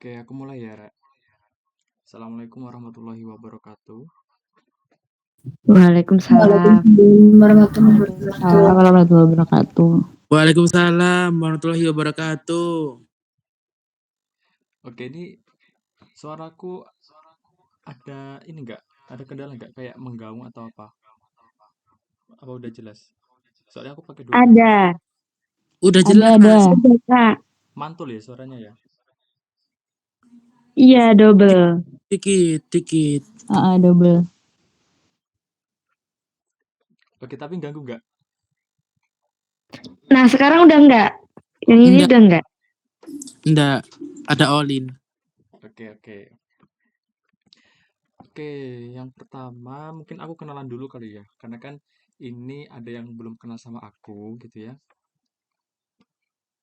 Oke, aku mulai ya, Ra. Assalamualaikum warahmatullahi wabarakatuh. Waalaikumsalam. Waalaikumsalam warahmatullahi wabarakatuh. Waalaikumsalam warahmatullahi wabarakatuh. Waalaikumsalam warahmatullahi wabarakatuh. Oke, ini suaraku ada ini enggak? Ada kendala enggak? Kayak menggaung atau apa? Apa udah jelas? Soalnya aku pakai dua mic. Ada, Udah ada, jelas. ada, Kak. Mantul ya suaranya ya? Iya, double. Dikit. Double. Oke, tapi ganggu enggak? Nah, sekarang udah enggak? Yang ini Enggak, udah enggak? enggak. Ada Olin. Oke. Oke, yang pertama mungkin aku kenalan dulu kali ya. Karena kan ini ada yang belum kenal sama aku gitu ya.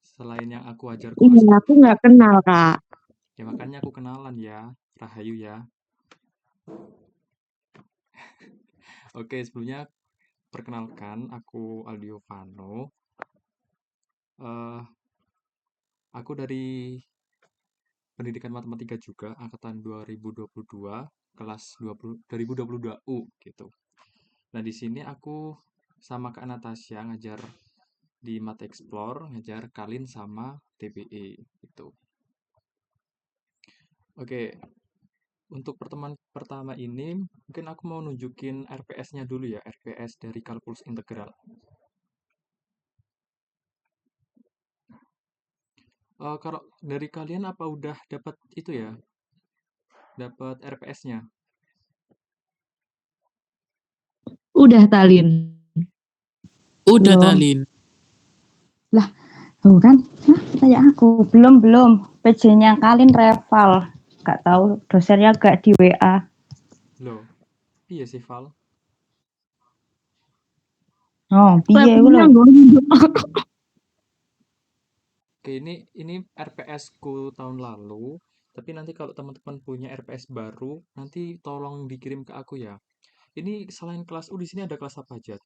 Selain yang aku ajar Iya, course, aku nggak kenal, Kak. ya makanya aku kenalan ya. Rahayu ya. Oke, sebelumnya perkenalkan, aku Aldio Vano. Eh, aku dari Pendidikan Matematika juga, angkatan 2022, kelas 2022 U gitu. Nah, di sini aku sama Kak Natasha ngajar di Mat Explore, ngajar Kalin sama TBE gitu. Oke, untuk pertemuan pertama ini mungkin aku mau nunjukin RPS-nya dulu ya, RPS dari kalkulus integral. Kalau dari kalian apa udah dapat itu ya? Dapat RPS-nya? Udah, Talin. Udah Belum. Talin. Lah, tuh kan? Hah, tanya aku. Belum. PJ-nya Kalin Reval. Gak tahu dosennya gak di WA. Loh, iya sih Val. Oh, piye iku lho. Oke, ini RPS-ku tahun lalu, tapi nanti kalau teman-teman punya RPS baru, nanti tolong dikirim ke aku ya. Ini selain kelas U di sini ada kelas apa aja?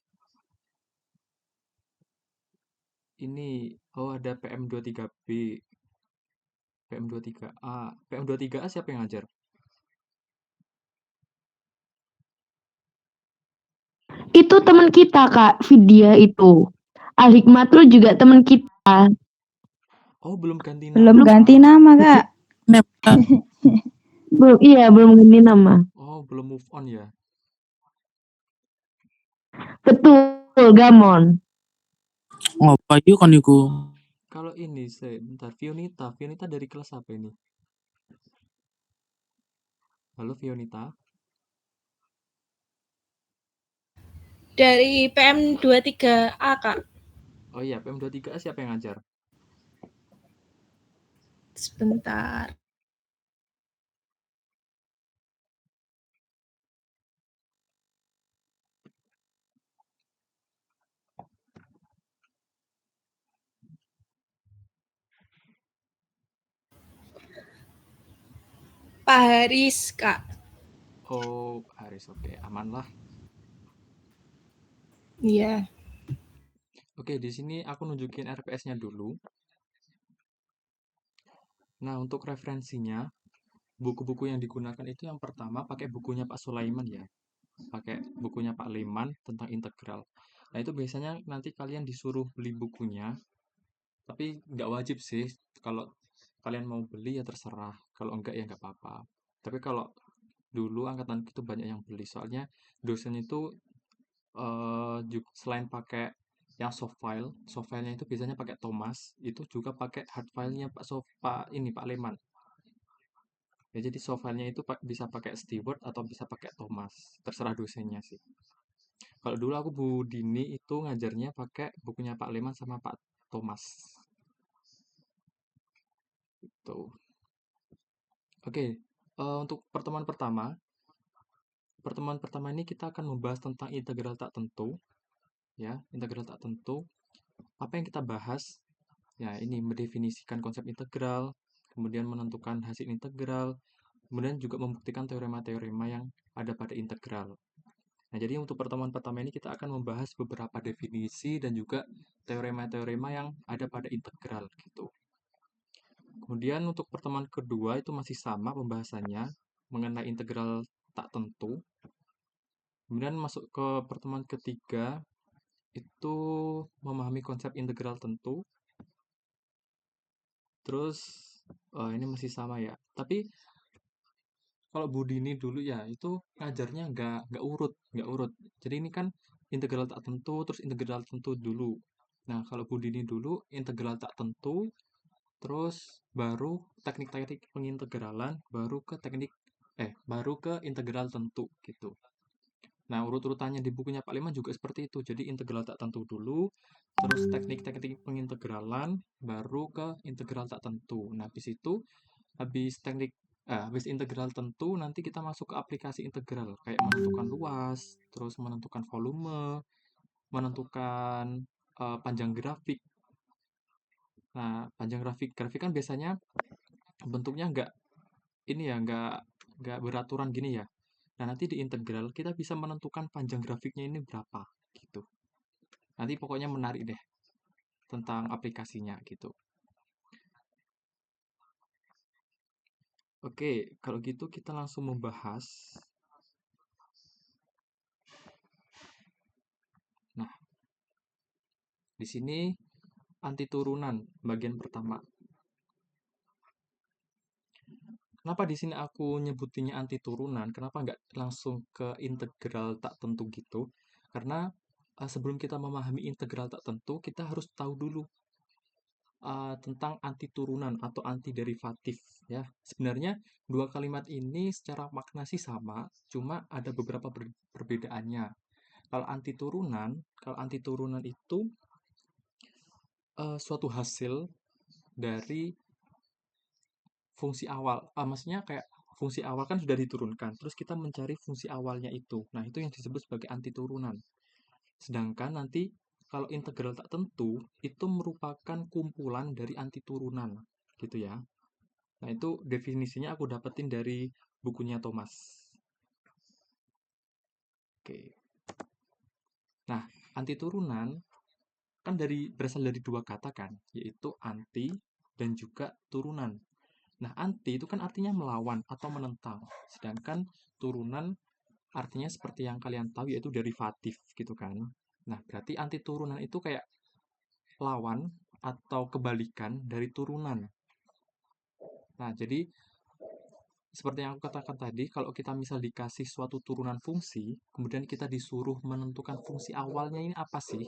Ini ada PM23B, PM23A. PM23A siapa yang ngajar? Itu teman kita, Kak. Vidya itu. Al-Hikmat tuh juga teman kita. Oh, belum ganti Belum nama. ganti nama, Kak. Belum ganti nama. Oh, belum move on ya. Betul, Gamon. Apa yuk kan iku? Kalau ini, sebentar, Fionita. Fionita dari kelas apa ini? Halo Fionita. Dari PM23A, Kak. Oh iya, PM23A siapa yang ngajar? Sebentar. Pak Haris, Kak. Oh, Haris, oke. Aman lah. Iya. Oke, di sini aku nunjukin RPS-nya dulu. Nah, untuk referensinya, buku-buku yang digunakan itu yang pertama pakai bukunya Pak Sulaiman ya. Pakai bukunya Pak Leman tentang integral. Nah, itu biasanya nanti kalian disuruh beli bukunya, tapi nggak wajib sih. Kalau kalian mau beli ya terserah. Kalau enggak ya nggak apa-apa. Tapi kalau dulu angkatan itu banyak yang beli, soalnya dosen itu selain pakai yang soft filenya itu biasanya pakai Thomas, itu juga pakai hard filenya Pak Leman. Ya, jadi soft filenya itu bisa pakai Stewart atau bisa pakai Thomas, terserah dosennya sih. Kalau dulu aku Bu Dini itu ngajarnya pakai bukunya Pak Leman sama Pak Thomas. Tuh. Oke, untuk pertemuan pertama ini kita akan membahas tentang integral tak tentu, ya, integral tak tentu. Apa yang kita bahas? Ya, ini mendefinisikan konsep integral, kemudian menentukan hasil integral, kemudian juga membuktikan teorema-teorema yang ada pada integral. Nah, jadi untuk pertemuan pertama ini kita akan membahas beberapa definisi dan juga teorema-teorema yang ada pada integral gitu. Kemudian untuk pertemuan kedua itu masih sama pembahasannya mengenai integral tak tentu. Kemudian masuk ke pertemuan ketiga itu memahami konsep integral tentu. Terus ini masih sama ya. Tapi kalau Budini dulu ya itu ngajarnya nggak urut. Jadi ini kan integral tak tentu, terus integral tentu dulu. Nah kalau Budini dulu integral tak tentu, terus baru teknik-teknik pengintegralan, baru ke integral tentu gitu. Nah urut-urutannya di bukunya Pak Liman juga seperti itu. Jadi integral tak tentu dulu, terus teknik-teknik pengintegralan, baru ke integral tak tentu. Nah habis itu habis integral tentu nanti kita masuk ke aplikasi integral kayak menentukan luas, terus menentukan volume, menentukan panjang grafik. Nah, panjang grafik kan biasanya bentuknya nggak beraturan gini ya. Nah, nanti di integral kita bisa menentukan panjang grafiknya ini berapa gitu. Nanti pokoknya menarik deh tentang aplikasinya gitu. Oke, kalau gitu kita langsung membahas. Nah, di sini anti turunan bagian pertama. Kenapa di sini aku nyebutinnya anti turunan? Kenapa nggak langsung ke integral tak tentu gitu? Karena sebelum kita memahami integral tak tentu, kita harus tahu dulu tentang anti turunan atau anti derivatif ya. Sebenarnya dua kalimat ini secara makna sih sama, cuma ada beberapa perbedaannya. Kalau anti turunan itu suatu hasil dari fungsi awal. Maksudnya kayak fungsi awal kan sudah diturunkan, terus kita mencari fungsi awalnya itu. Nah, itu yang disebut sebagai anti turunan. Sedangkan nanti kalau integral tak tentu itu merupakan kumpulan dari anti turunan, gitu ya. Nah, itu definisinya aku dapetin dari bukunya Thomas. Oke. Nah, anti turunan kan berasal dari dua kata kan, yaitu anti dan juga turunan. Nah, anti itu kan artinya melawan atau menentang. Sedangkan turunan artinya seperti yang kalian tahu yaitu derivatif gitu kan. Nah, berarti anti turunan itu kayak lawan atau kebalikan dari turunan. Nah, jadi seperti yang aku katakan tadi, kalau kita misal dikasih suatu turunan fungsi, kemudian kita disuruh menentukan fungsi awalnya ini apa sih?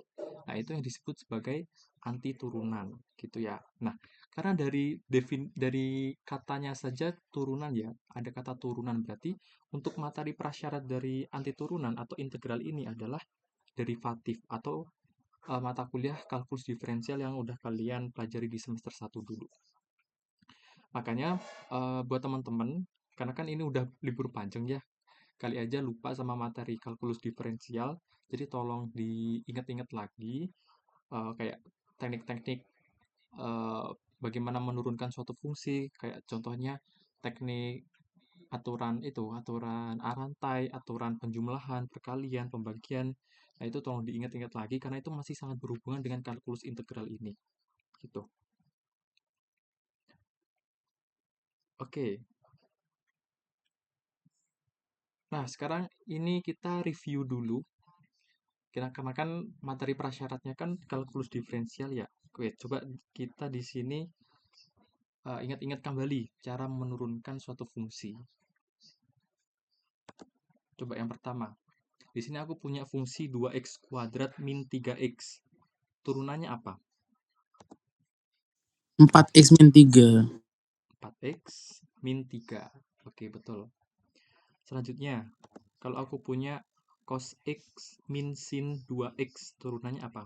Nah, itu yang disebut sebagai anti turunan, gitu ya. Nah, karena dari katanya saja turunan ya, ada kata turunan berarti untuk materi prasyarat dari anti turunan atau integral ini adalah derivatif atau mata kuliah kalkulus diferensial yang udah kalian pelajari di semester 1 dulu. Makanya buat teman-teman, karena kan ini udah libur panjang ya, kali aja lupa sama materi kalkulus diferensial, jadi tolong diingat-ingat lagi kayak teknik-teknik bagaimana menurunkan suatu fungsi, kayak contohnya teknik aturan rantai, aturan penjumlahan, perkalian, pembagian. Nah, itu tolong diingat-ingat lagi karena itu masih sangat berhubungan dengan kalkulus integral ini. Gitu. Oke. Nah, sekarang ini kita review dulu. Karena kan materi prasyaratnya kan kalkulus diferensial ya. Oke, coba kita di sini ingat-ingat kembali cara menurunkan suatu fungsi. Coba yang pertama. Di sini aku punya fungsi 2x kuadrat min 3x. Turunannya apa? 4x min 3. 4x min 3. Oke, betul. Selanjutnya, kalau aku punya cos x min sin 2x, turunannya apa?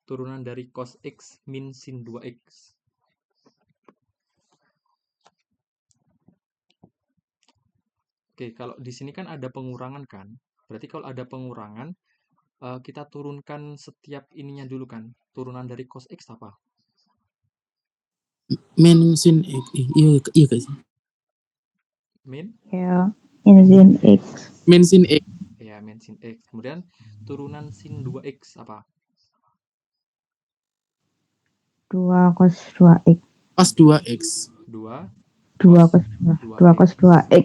Turunan dari cos x min sin 2x. Oke, kalau di sini kan ada pengurangan kan? Berarti kalau ada pengurangan, kita turunkan setiap ininya dulu kan? Turunan dari cos x apa? Min sin x. Iya guys. Min? Ya, ini sin X. Min sin x. Ya, min sin X. Kemudian turunan sin 2X apa? 2 cos 2x. Cos 2x. 2 2 cos cos 2. 2 2X. cos 2x.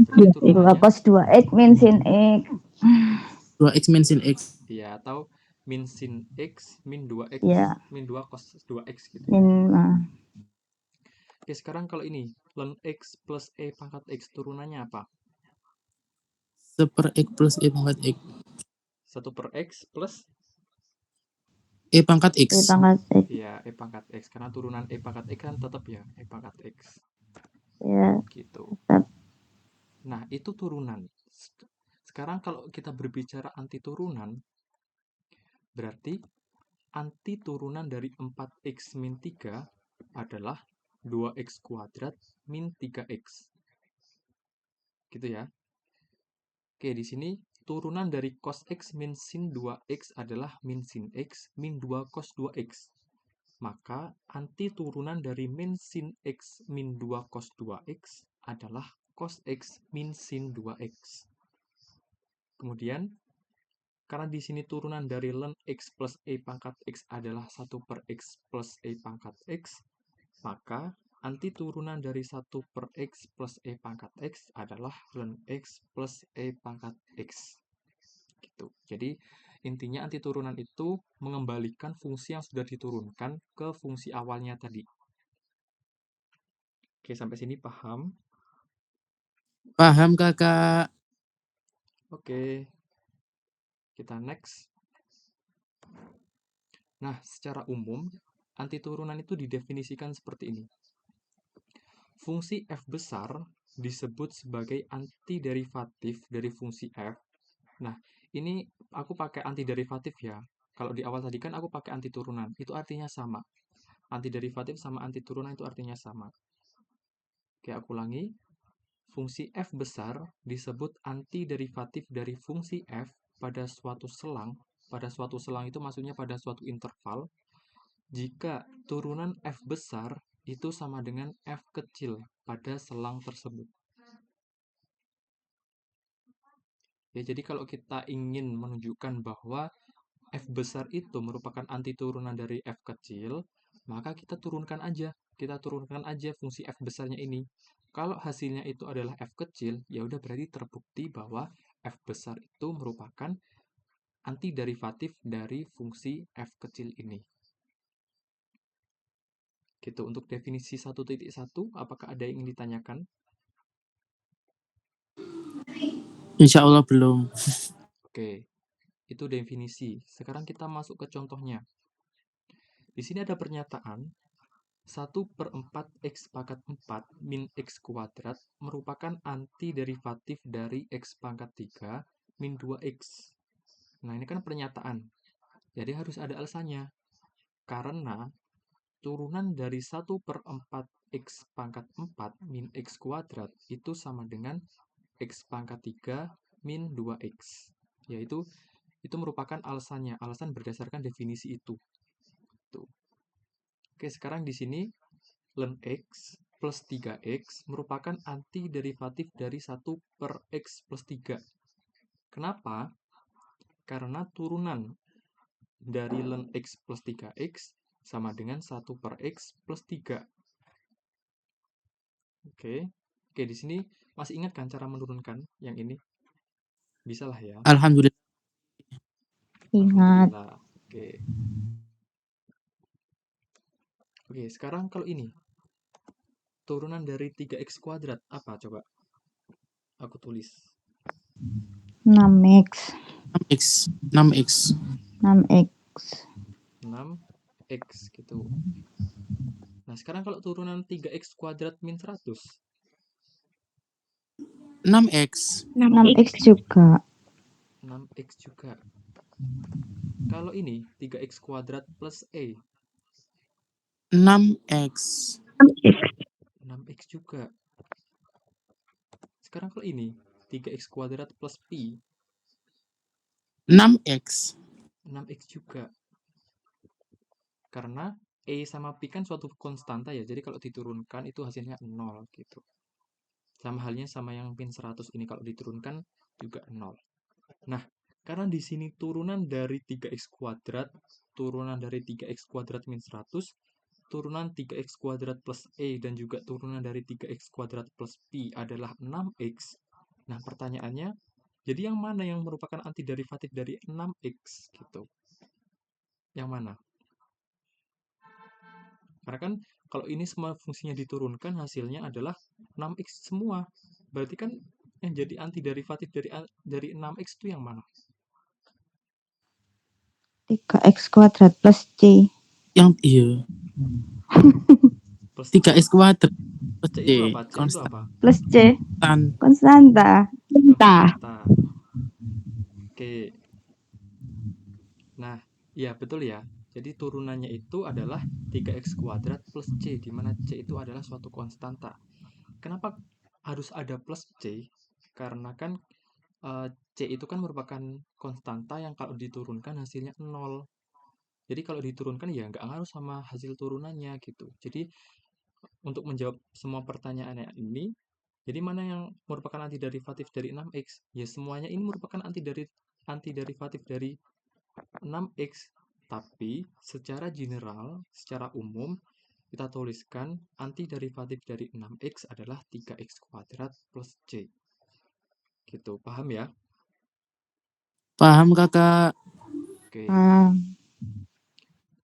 Oke, berarti 2 turunannya cos 2x min sin x. 2x min sin x. ya atau min sin X min 2X Ya, min 2 cos 2X gitu ya. min Oke, sekarang kalau ini ln X plus E pangkat X turunannya apa? 1/x plus E pangkat x. 1 per X plus E pangkat x. e pangkat x. ya E pangkat X. Karena turunan E pangkat X kan tetap ya E pangkat X. Ya, Gitu. tetap. Nah, itu turunan. Sekarang kalau kita berbicara anti turunan, berarti anti turunan dari 4x min 3 adalah 2x kuadrat min 3x. Gitu ya. Oke, di sini turunan dari cos x min sin 2x adalah min sin x min 2 cos 2x. Maka anti turunan dari min sin x min 2 cos 2x adalah cos x min sin 2x. Kemudian, karena di sini turunan dari ln x plus e pangkat x adalah 1 per x plus e pangkat x, maka anti turunan dari 1 per x plus e pangkat x adalah ln x plus e pangkat x. Gitu. Jadi, intinya anti turunan itu mengembalikan fungsi yang sudah diturunkan ke fungsi awalnya tadi. Oke, sampai sini paham? Paham, Kakak. Oke, kita next. Nah, secara umum, anti turunan itu didefinisikan seperti ini. Fungsi f besar disebut sebagai antiderivatif dari fungsi f. Nah, ini aku pakai antiderivatif ya. Kalau di awal tadi kan aku pakai anti turunan, itu artinya sama. Antiderivatif sama anti turunan itu artinya sama. Oke, aku ulangi. Fungsi f besar disebut antiderivatif dari fungsi f pada suatu selang. Pada suatu selang itu maksudnya pada suatu interval, jika turunan f besar itu sama dengan f kecil pada selang tersebut. Ya, jadi kalau kita ingin menunjukkan bahwa f besar itu merupakan anti turunan dari f kecil, maka kita turunkan aja. Kita turunkan aja fungsi f besarnya ini. Kalau hasilnya itu adalah f kecil, ya udah berarti terbukti bahwa f besar itu merupakan antiderivatif dari fungsi f kecil ini. Gitu, untuk definisi 1.1, apakah ada yang ingin ditanyakan? Insya Allah belum. Oke, itu definisi. Sekarang kita masuk ke contohnya. Di sini ada pernyataan, 1 per 4 x pangkat 4 min x kuadrat merupakan antiderivatif dari x pangkat 3 min 2x. Nah, ini kan pernyataan. Jadi harus ada alasannya. Karena turunan dari 1 per 4 x pangkat 4 min x kuadrat itu sama dengan x pangkat 3 min 2x. Yaitu, itu merupakan alasannya. Alasan berdasarkan definisi itu. Tuh. Oke, sekarang di sini ln x plus 3x merupakan antiderivatif dari 1 per x plus 3. Kenapa? Karena turunan dari ln x plus 3x sama dengan 1 per x plus 3. Oke, di sini masih ingat kan cara menurunkan yang ini? Bisa lah ya. Alhamdulillah. Ingat. Alhamdulillah. Oke, sekarang kalau ini. Turunan dari 3x kuadrat apa coba? Aku tulis. 6x. 6x. 6x. 6x. 6x gitu. Nah, sekarang kalau turunan 3x kuadrat min 100. 6x. 6x juga. 6x juga. Kalau ini 3x kuadrat plus E. 6x. 6x juga. Sekarang kalau ini 3x kuadrat plus pi. 6x. 6x juga. Karena E sama pi kan suatu konstanta ya. Jadi kalau diturunkan itu hasilnya 0 gitu. Sama halnya sama yang min 100 ini kalau diturunkan juga 0. Nah, karena di sini turunan dari 3x kuadrat, turunan dari 3x kuadrat min 100, turunan 3x kuadrat plus E, dan juga turunan dari 3x kuadrat plus Pi adalah 6x. Nah, pertanyaannya, jadi yang mana yang merupakan antiderivatif dari 6x gitu? Yang mana? Karena kan kalau ini semua fungsinya diturunkan, hasilnya adalah 6x semua. Berarti kan yang jadi antiderivatif dari 6x itu yang mana? 3x kuadrat plus C. Yang iya. Plus 3x kuadrat plus C C. itu apa? C itu Konstan. apa? Plus C. Konstanta. Entah. Konstanta. Oke. Nah, ya betul ya. Jadi turunannya itu adalah 3x kuadrat plus C, di mana C itu adalah suatu konstanta. Kenapa harus ada plus C? Karena kan C itu kan merupakan konstanta yang kalau diturunkan hasilnya 0. Jadi kalau diturunkan ya nggak ngaruh sama hasil turunannya gitu. Jadi untuk menjawab semua pertanyaannya ini, jadi mana yang merupakan antiderivatif dari 6x? Ya semuanya ini merupakan antiderivatif dari 6x. Tapi secara general, secara umum, kita tuliskan antiderivatif dari 6x adalah 3x kuadrat plus C. Gitu, paham ya? Paham kakak? Oke. Ah,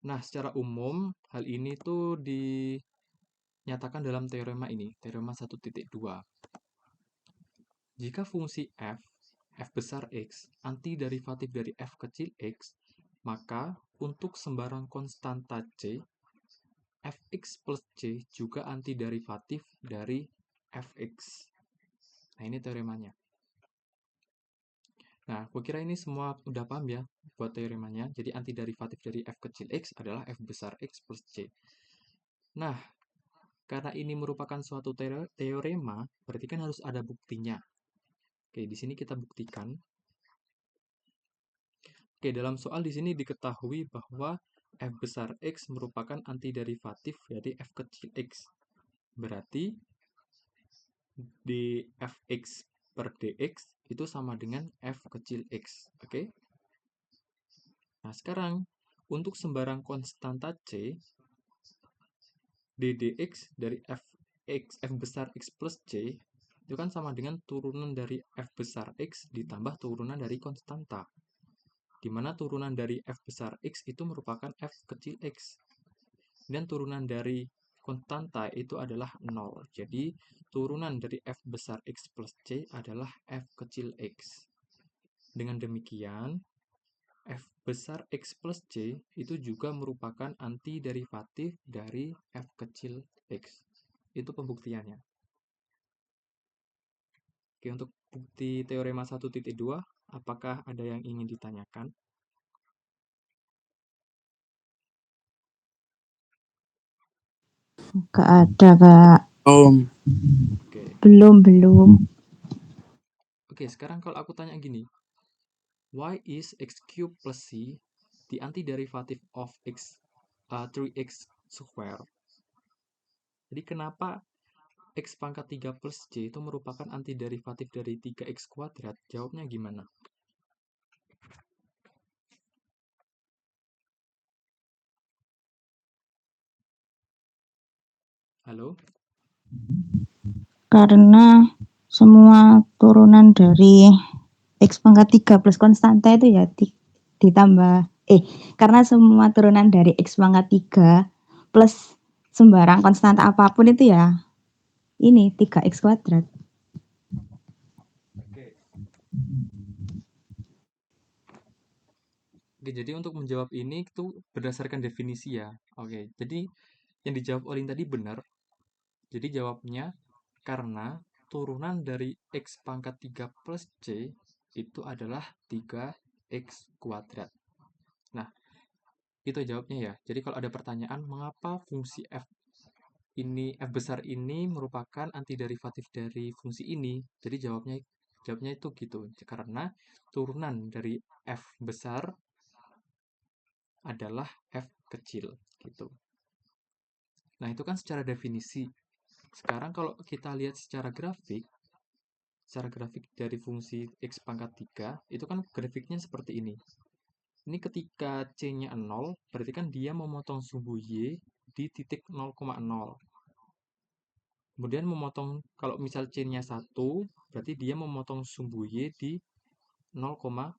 Nah, secara umum, hal ini tuh dinyatakan dalam teorema ini, teorema 1.2. Jika fungsi f besar x, antiderivatif dari f kecil x, maka untuk sembarang konstanta c, fx plus c juga antiderivatif dari fx. Nah, ini teoremanya. Nah, aku kira ini semua udah paham ya buat teoremanya. Jadi antiderivatif dari f kecil x adalah f besar x plus c. Nah, karena ini merupakan suatu teorema, berarti kan harus ada buktinya. Oke, di sini kita buktikan. Oke, dalam soal di sini diketahui bahwa f besar x merupakan antiderivatif dari f kecil x. Berarti dfx per dx itu sama dengan f kecil x. Oke? Nah, sekarang untuk sembarang konstanta c, ddx dari f besar x plus c itu kan sama dengan turunan dari f besar x ditambah turunan dari konstanta. Di mana turunan dari f besar x itu merupakan f kecil x. Dan turunan dari konstanta itu adalah 0. Jadi, turunan dari f besar x plus c adalah f kecil x. Dengan demikian, f besar x plus c itu juga merupakan antiderivatif dari f kecil x. Itu pembuktiannya. Oke, untuk bukti teorema 1.2, apakah ada yang ingin ditanyakan? gak ada, Kak. Oke. Belum. Oke, sekarang kalau aku tanya gini, why is x cube plus c the antiderivative of 3x square? Jadi kenapa x pangkat 3 plus c itu merupakan antiderivatif dari 3x kuadrat? Jawabnya gimana? Halo? Karena semua turunan dari x pangkat 3 plus konstanta itu ya ditambah karena semua turunan dari x pangkat 3 plus sembarang konstanta apapun itu ya ini 3x kuadrat. Oke. Oke, jadi untuk menjawab ini itu berdasarkan definisi ya. Oke, jadi yang dijawab Olin tadi benar. Jadi jawabnya karena turunan dari x pangkat 3 plus c itu adalah 3x kuadrat. Nah, itu jawabnya ya. Jadi kalau ada pertanyaan, mengapa fungsi f besar ini merupakan antiderivatif dari fungsi ini? Jadi jawabnya itu gitu. Karena turunan dari f besar adalah f kecil gitu. Nah, itu kan secara definisi. Sekarang kalau kita lihat secara grafik, secara grafik dari fungsi x pangkat 3, itu kan grafiknya seperti ini. Ini ketika C-nya 0, berarti kan dia memotong sumbu Y di titik 0,0. Kemudian memotong, kalau misal C-nya 1, berarti dia memotong sumbu Y di 0,1.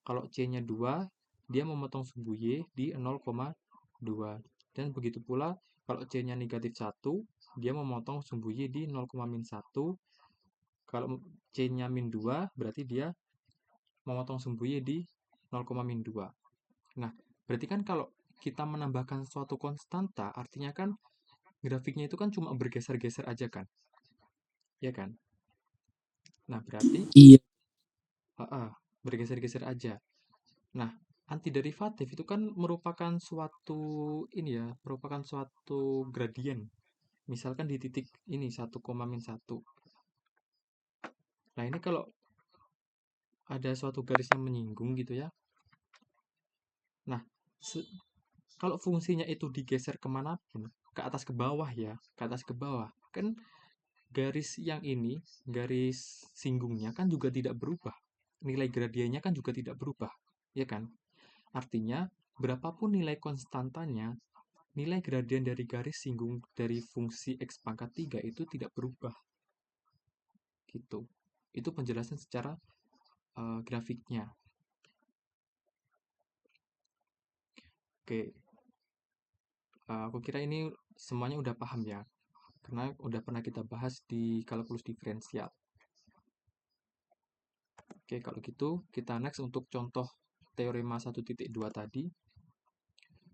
Kalau C-nya 2, dia memotong sumbu Y di 0,2. Dan begitu pula, kalau C-nya negatif 1, dia memotong sumbu Y di 0,-1. Kalau C-nya min 2, berarti dia memotong sumbu Y di 0,-2. Nah, berarti kan kalau kita menambahkan suatu konstanta, artinya kan grafiknya itu kan cuma bergeser-geser aja kan? Ya kan? Nah, berarti Iya. bergeser-geser aja. Nah, antiderivatif itu kan merupakan suatu merupakan suatu gradien. Misalkan di titik ini 1,-1. Nah, ini kalau ada suatu garis yang menyinggung gitu ya. Nah, kalau fungsinya itu digeser kemanapun, ke atas ke bawah ya, ke atas ke bawah, kan garis yang ini, garis singgungnya kan juga tidak berubah. Nilai gradiennya kan juga tidak berubah, ya kan? Artinya, berapapun nilai konstantanya, nilai gradien dari garis singgung dari fungsi x pangkat 3 itu tidak berubah. Gitu. Itu penjelasan secara grafiknya. Oke. Aku kira ini semuanya udah paham ya. Karena udah pernah kita bahas di kalkulus diferensial. Oke, kalau gitu kita next untuk contoh teorema 1.2 tadi.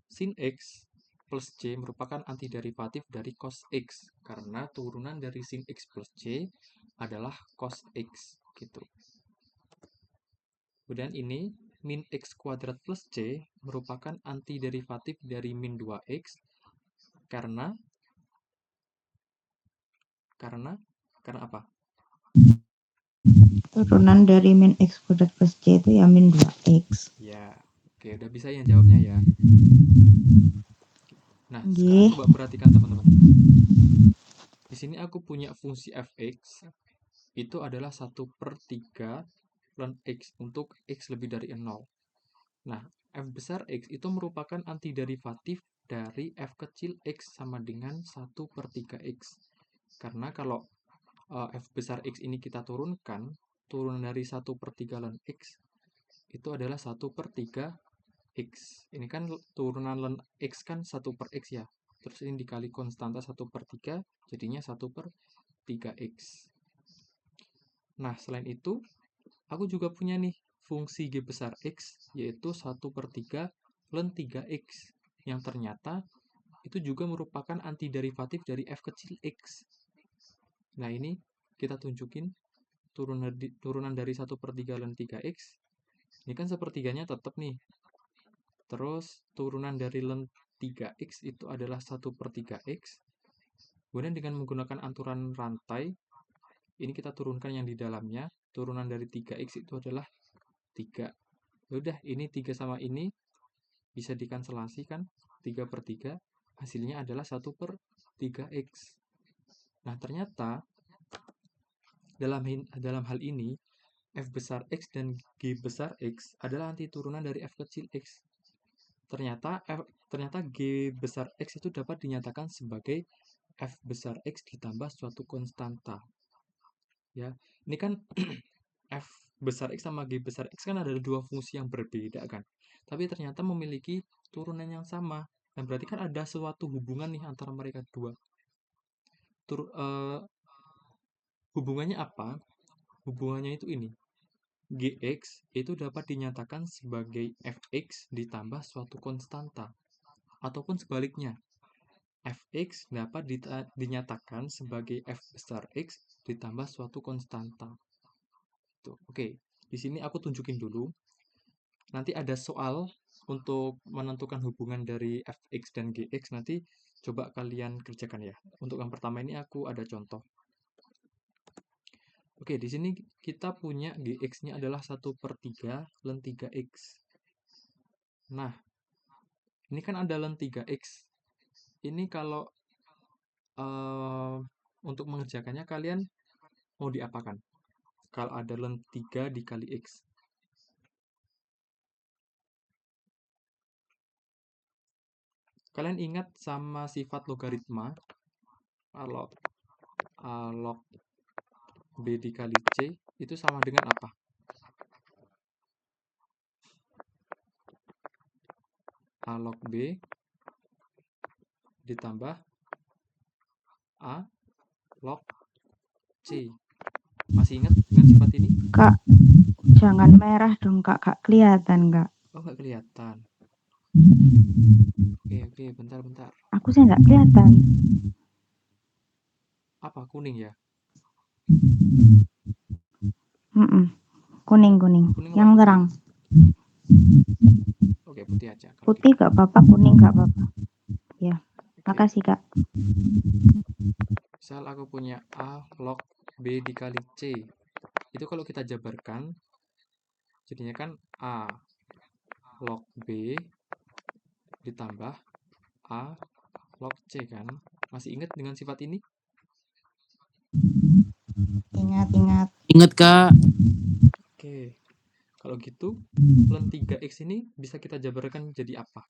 Sin X plus C merupakan antiderivatif dari cos X, karena turunan dari sin X plus C adalah cos X, gitu. Kemudian ini, min X kuadrat plus C merupakan antiderivatif dari min 2X, karena apa? Turunan dari min X kuadrat plus C itu ya min 2X. Ya, oke, udah bisa yang jawabnya ya. Nah, sekarang coba perhatikan teman-teman. Di sini aku punya fungsi fx, itu adalah 1/3 ln x untuk x lebih dari 0. Nah, f besar x itu merupakan antiderivatif dari f kecil x sama dengan 1/3 x. Karena kalau f besar x ini kita turunkan, turunan dari 1/3 ln x, itu adalah 1/3 x. Ini kan turunan ln x kan 1/x ya. Terus ini dikali konstanta 1/3, jadinya 1/3x. Nah, selain itu, aku juga punya nih fungsi g besar x, yaitu 1/3 ln 3x, yang ternyata itu juga merupakan antiderivatif dari f kecil x. Nah, ini kita tunjukin turunan dari 1/3 ln 3x. Ini kan sepertiganya tetap nih. Terus turunan dari ln 3x itu adalah 1/3x. Kemudian dengan menggunakan aturan rantai, ini kita turunkan yang di dalamnya. Turunan dari 3x itu adalah 3. Yaudah, ini 3 sama ini bisa dikanselasi kan? 3/3, hasilnya adalah 1/3x. Nah, ternyata dalam hal ini, f besar x dan g besar x adalah antiturunan dari f kecil x. Ternyata g besar x itu dapat dinyatakan sebagai f besar x ditambah suatu konstanta. Ya, ini kan f besar x sama g besar x kan adalah dua fungsi yang berbeda kan. Tapi ternyata memiliki turunan yang sama. Dan berarti kan ada suatu hubungan nih antara mereka dua. Hubungannya apa? Hubungannya itu ini. Gx itu dapat dinyatakan sebagai fx ditambah suatu konstanta. Ataupun sebaliknya, fx dapat dinyatakan sebagai f besar x ditambah suatu konstanta. Oke, di sini aku tunjukin dulu. Nanti ada soal untuk menentukan hubungan dari fx dan gx, nanti coba kalian kerjakan ya. Untuk yang pertama ini aku ada contoh. Oke, di sini kita punya gx-nya adalah 1/3 ln 3x. Nah, ini kan ada ln 3x. Ini kalau untuk mengerjakannya kalian mau diapakan? Kalau ada ln 3 dikali X. Kalian ingat sama sifat logaritma? Kalau log B dikali C itu sama dengan apa? A log B ditambah A log C. Masih ingat dengan sifat ini? Kak, jangan merah dong Kak, Kak kelihatan Kak. Oh, nggak kelihatan. Oke, bentar. Aku sih nggak kelihatan. Apa, kuning ya? Kuning, Kuning yang apa putih? terang. Oke, putih aja. Kalau Putih gitu. gak apa-apa, kuning gak apa-apa. Ya, Oke. makasih Kak. Misal aku punya A log B dikali C. Itu kalau kita jabarkan, jadinya kan A log B ditambah A log C kan? Masih ingat dengan sifat ini? Ingat. Ingat Kak. Oke. Kalau gitu, ln 3X ini bisa kita jabarkan jadi apa?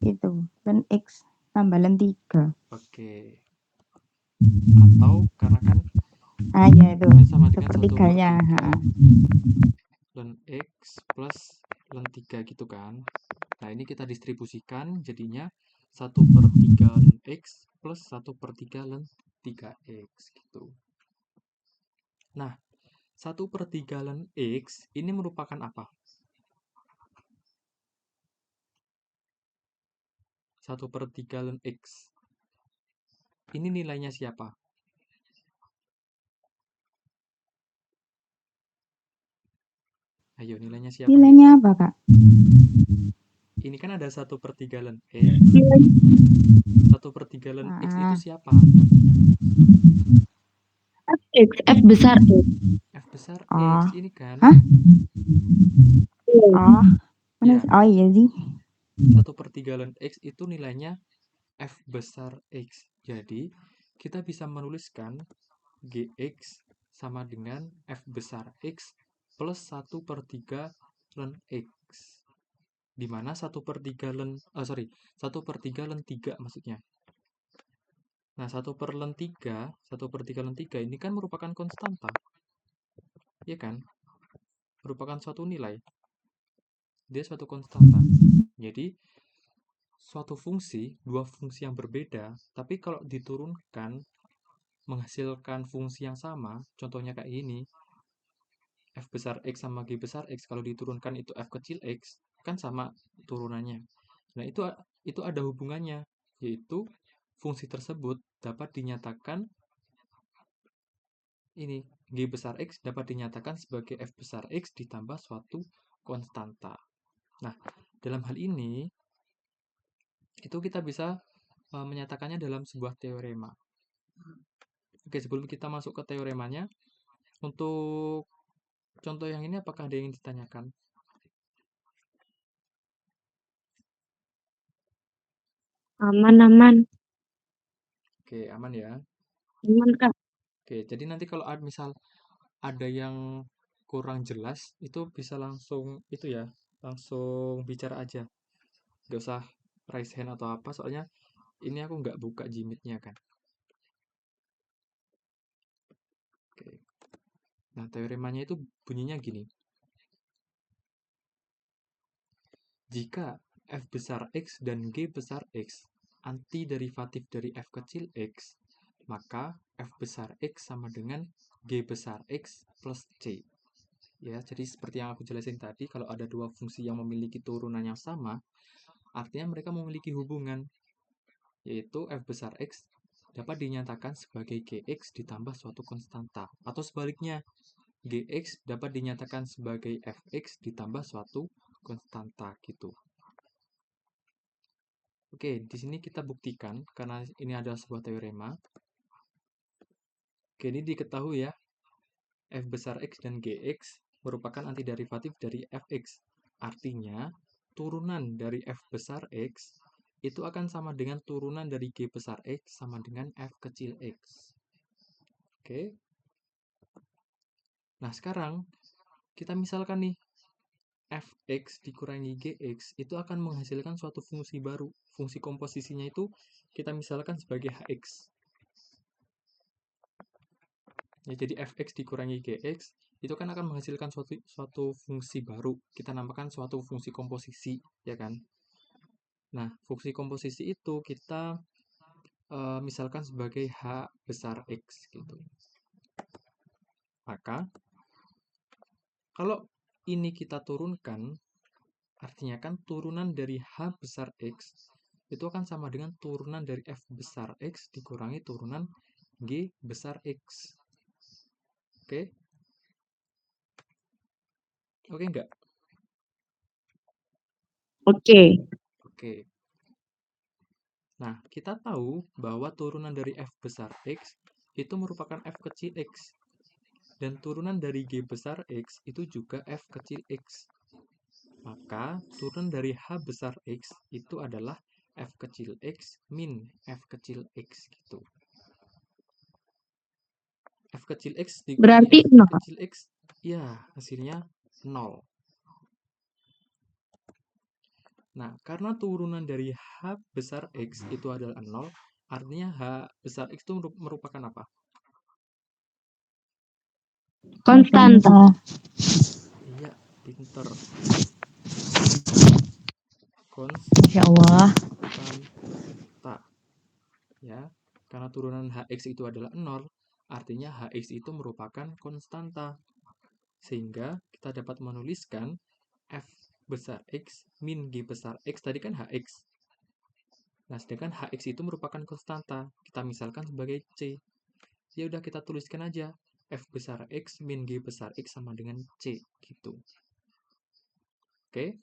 Itu, ln X tambah ln 3. Oke. Atau karena kan Ya itu, ini sama dengan 1/3 sepertiganya. ln X plus ln 3 gitu kan. Nah, ini kita distribusikan jadinya 1/3 ln X plus 1/3 ln 3X gitu. Nah, 1/3 ln X ini merupakan apa? 1/3 ln X. Ini nilainya siapa? Ayo, nilainya siapa? Nilainya apa Kak? Ini kan ada 1/3 ln X. 1/3 ln X itu siapa? F besar X. F besar Oh. X ini kan? Hah? Oh, Ya, oh iya sih. 1/3 ln X itu nilainya F besar X. Jadi, kita bisa menuliskan GX sama dengan F besar X plus 1/3 ln X. Di mana 1/3 ln, 1/3 ln 3 maksudnya. Nah, 1/3 ln 3 ini kan merupakan konstanta. Iya kan? Merupakan suatu nilai. Dia suatu konstanta. Jadi, suatu fungsi, dua fungsi yang berbeda, tapi kalau diturunkan menghasilkan fungsi yang sama, contohnya kayak ini, F besar X sama G besar X, kalau diturunkan itu F kecil X, kan sama turunannya. Nah, itu ada hubungannya, yaitu fungsi tersebut dapat dinyatakan ini, G besar X dapat dinyatakan sebagai F besar X ditambah suatu konstanta. Nah, dalam hal ini, itu kita bisa menyatakannya dalam sebuah teorema. Oke, sebelum kita masuk ke teoremanya, untuk contoh yang ini apakah ada yang ingin ditanyakan? Aman. Oke, aman ya. Aman Kak. Oke, jadi nanti kalau misal ada yang kurang jelas, itu bisa langsung langsung bicara aja. Nggak usah raise hand atau apa, soalnya ini aku nggak buka Gmeet-nya kan. Oke. Nah, teoremanya itu bunyinya gini. Jika F besar X dan G besar X antiderivatif dari F kecil X, maka F besar X sama dengan G besar X plus C. Ya, jadi seperti yang aku jelasin tadi, kalau ada dua fungsi yang memiliki turunan yang sama, artinya mereka memiliki hubungan, yaitu F besar X dapat dinyatakan sebagai Gx ditambah suatu konstanta, atau sebaliknya, Gx dapat dinyatakan sebagai Fx ditambah suatu konstanta gitu. Oke, di sini kita buktikan karena ini adalah sebuah teorema. Oke, ini diketahui ya, F besar X dan Gx merupakan antiderivatif dari Fx. Artinya, turunan dari F besar X itu akan sama dengan turunan dari G besar X sama dengan F kecil X. Oke. Nah, sekarang kita misalkan nih, Fx dikurangi Gx itu akan menghasilkan suatu fungsi baru. Fungsi komposisinya itu kita misalkan sebagai Hx. Ya, jadi Fx dikurangi Gx itu kan akan menghasilkan suatu fungsi baru. Kita namakan suatu fungsi komposisi, ya kan? Nah, fungsi komposisi itu kita misalkan sebagai H besar X gitu. Maka, kalau ini kita turunkan, artinya kan turunan dari H besar X itu akan sama dengan turunan dari F besar X dikurangi turunan G besar X. Oke? Oke nggak? Oke. Oke. Nah, kita tahu bahwa turunan dari F besar X itu merupakan F kecil X. Dan turunan dari G besar X itu juga F kecil X. Maka, turunan dari H besar X itu adalah F kecil X min F kecil X gitu. F kecil X dikurangi Berarti F 0. kecil X, ya hasilnya 0. Nah, karena turunan dari H besar X itu adalah 0, artinya H besar X itu merupakan apa? Konstanta. Iya, pinter. Masya Allah. Konstanta. Ya, karena turunan Hx itu adalah 0, artinya Hx itu merupakan konstanta. Sehingga kita dapat menuliskan F besar X min G besar X, tadi kan Hx. Nah, sedangkan Hx itu merupakan konstanta. Kita misalkan sebagai C. Ya udah kita tuliskan aja. F besar X min G besar X sama dengan C. Gitu. Oke?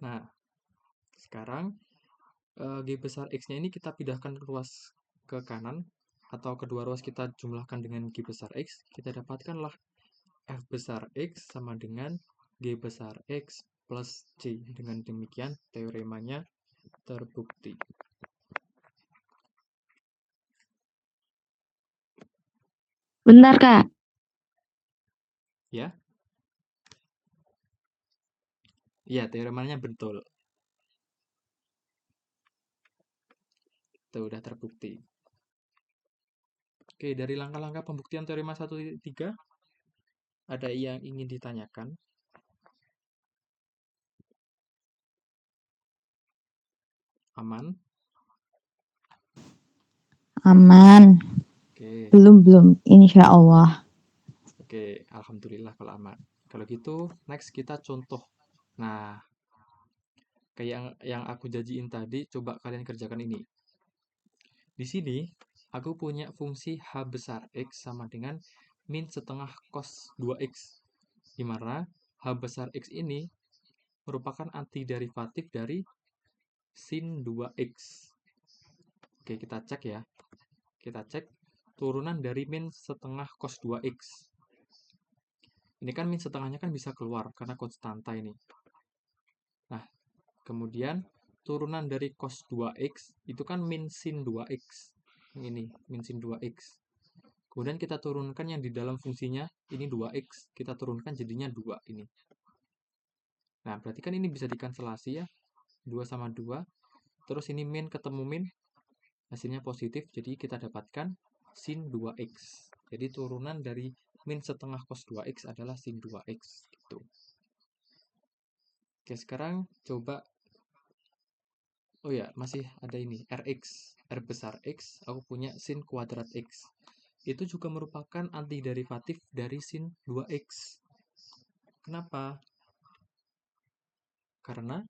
Nah, sekarang G besar X-nya ini kita pindahkan ruas ke kanan. Atau kedua ruas kita jumlahkan dengan G besar X. Kita dapatkanlah F besar X sama dengan G besar X plus C. Dengan demikian, teoremanya terbukti. Bentar, Kak. Ya? Iya, teoremanya betul. Itu udah terbukti. Oke, dari langkah-langkah pembuktian teorema 1.3, ada yang ingin ditanyakan? Aman? Aman. Oke. Belum. Insya Allah. Oke, alhamdulillah kalau aman. Kalau gitu, next kita contoh. Nah, kayak yang aku janjiin tadi, coba kalian kerjakan ini. Di sini, aku punya fungsi H besar X sama dengan min setengah cos 2X. Di mana H besar X ini merupakan antiderivatif dari sin 2X. Oke, kita cek ya. Kita cek turunan dari min setengah cos 2X. Ini kan min setengahnya kan bisa keluar karena konstanta ini. Nah, kemudian turunan dari cos 2X itu kan min sin 2X. Ini, min sin 2X. Kemudian kita turunkan yang di dalam fungsinya, ini 2X. Kita turunkan jadinya 2 ini. Nah, berarti kan ini bisa dikanselasi ya. 2 sama 2. Terus ini min ketemu min. Hasilnya positif, jadi kita dapatkan sin 2X. Jadi turunan dari min setengah cos 2X adalah sin 2X. Gitu. Oke, sekarang coba. Oh ya, masih ada ini, Rx. R besar X, aku punya sin kuadrat X. Itu juga merupakan antiderivatif dari sin 2X. Kenapa? Karena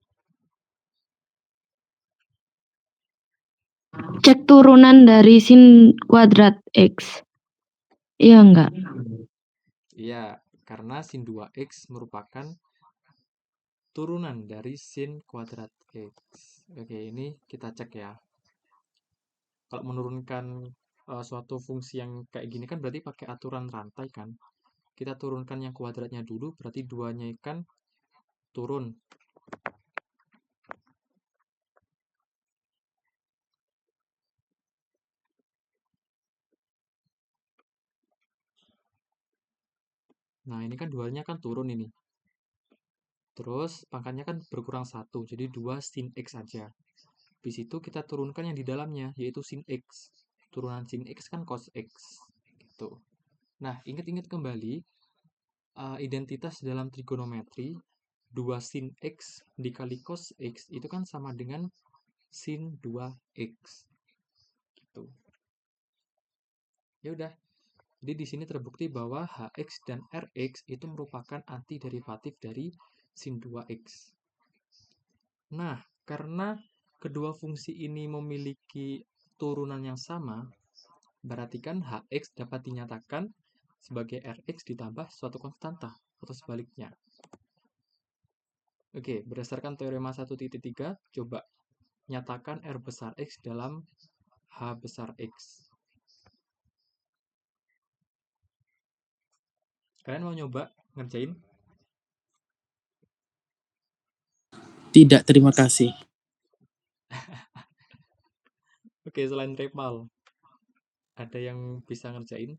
Cek turunan dari sin kuadrat X. Iya enggak? iya, karena sin 2X merupakan turunan dari sin kuadrat X. Oke, ini kita cek ya. Kalau menurunkan suatu fungsi yang kayak gini kan berarti pakai aturan rantai kan. Kita turunkan yang kuadratnya dulu, berarti 2-nya kan turun. Nah, ini kan 2-nya kan turun ini. Terus pangkatnya kan berkurang 1, jadi 2 sin X saja. Habis itu kita turunkan yang di dalamnya, yaitu sin X. Turunan sin X kan cos X. Gitu. Nah, ingat-ingat kembali, identitas dalam trigonometri, 2 sin X dikali cos X itu kan sama dengan sin 2X. Gitu. Ya udah, jadi di sini terbukti bahwa Hx dan Rx itu merupakan antiderivatif dari sin 2x. Nah, karena kedua fungsi ini memiliki turunan yang sama, berarti kan Hx dapat dinyatakan sebagai Rx ditambah suatu konstanta, atau sebaliknya. Oke, berdasarkan teorema 1.3, coba nyatakan R besar X dalam H besar X. Kalian mau nyoba ngerjain? Tidak, terima kasih. Oke, selain Repal, ada yang bisa ngerjain?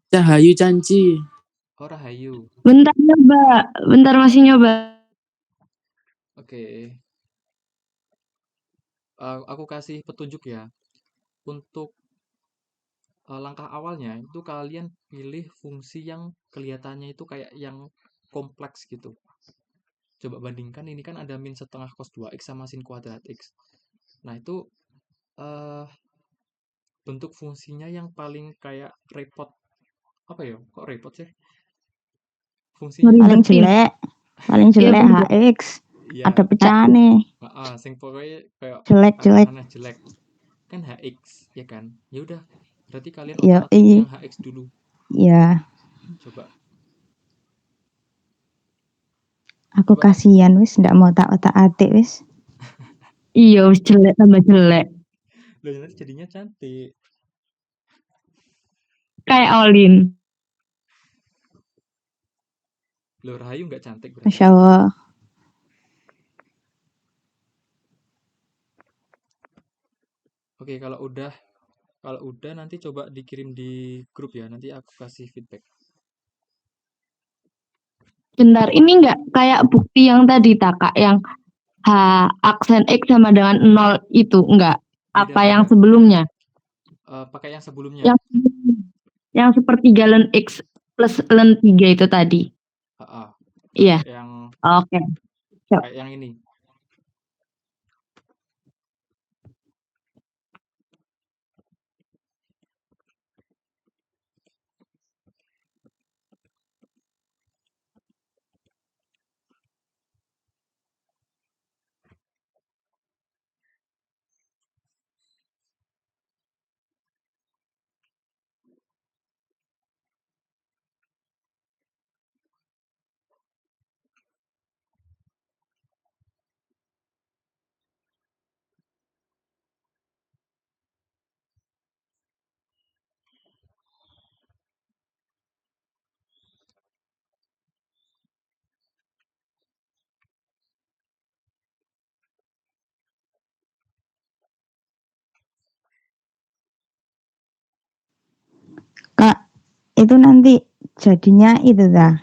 Cahayu Canci. Oh, Rahayu. Bentar nyoba, bentar masih nyoba. Oke, aku kasih petunjuk ya. Untuk langkah awalnya itu kalian pilih fungsi yang kelihatannya itu kayak yang kompleks gitu. Coba bandingkan, ini kan ada min setengah cos 2x sama sin kuadrat x. Nah, itu eh, bentuk fungsinya yang paling kayak repot. Apa ya? Kok repot sih? Fungsinya Paling Ngeribetin. paling Iya jelek bener. HX. ya, Ada pecahannya. sing pokoknya kayak Jelek-jelek. aneh-aneh jelek. Kan HX, ya kan? Ya udah, berarti kalian Ya, otak-atik yang HX dulu. ya. Coba. Aku Coba kan. kasihan wis ndak mau tak otak-atik wis. Iya, wis jelek tambah jelek. Loh, nanti jadinya cantik. Kayak Olin. Loh, Rahayu nggak cantik berarti. Masya Allah. Oke, kalau udah nanti coba dikirim di grup ya. Nanti aku kasih feedback. Bentar, ini enggak kayak bukti yang tadi Kak, yang H aksen X sama dengan 0 itu enggak? Apa yang Beda-beda. sebelumnya? Pakai yang sebelumnya. Yang yang sepertiga ln X plus ln 3 itu tadi. Ah, Iya. pakai yang Oke. Siap. kayak yang ini. Kak, itu nanti jadinya itu dah.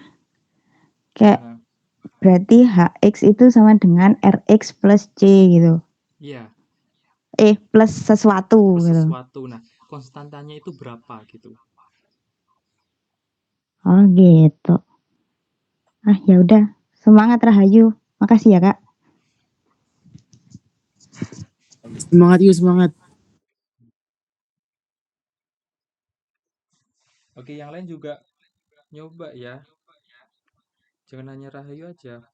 Kayak Gimana? berarti HX itu sama dengan RX plus C gitu. Iya, Plus sesuatu plus gitu. sesuatu. Nah, konstantanya itu berapa gitu. Oh gitu. Ah ya udah. Semangat Rahayu. Makasih ya Kak. Semangat yuk, semangat. Oke, yang lain juga nyoba ya. Jangan hanya Rahayu aja.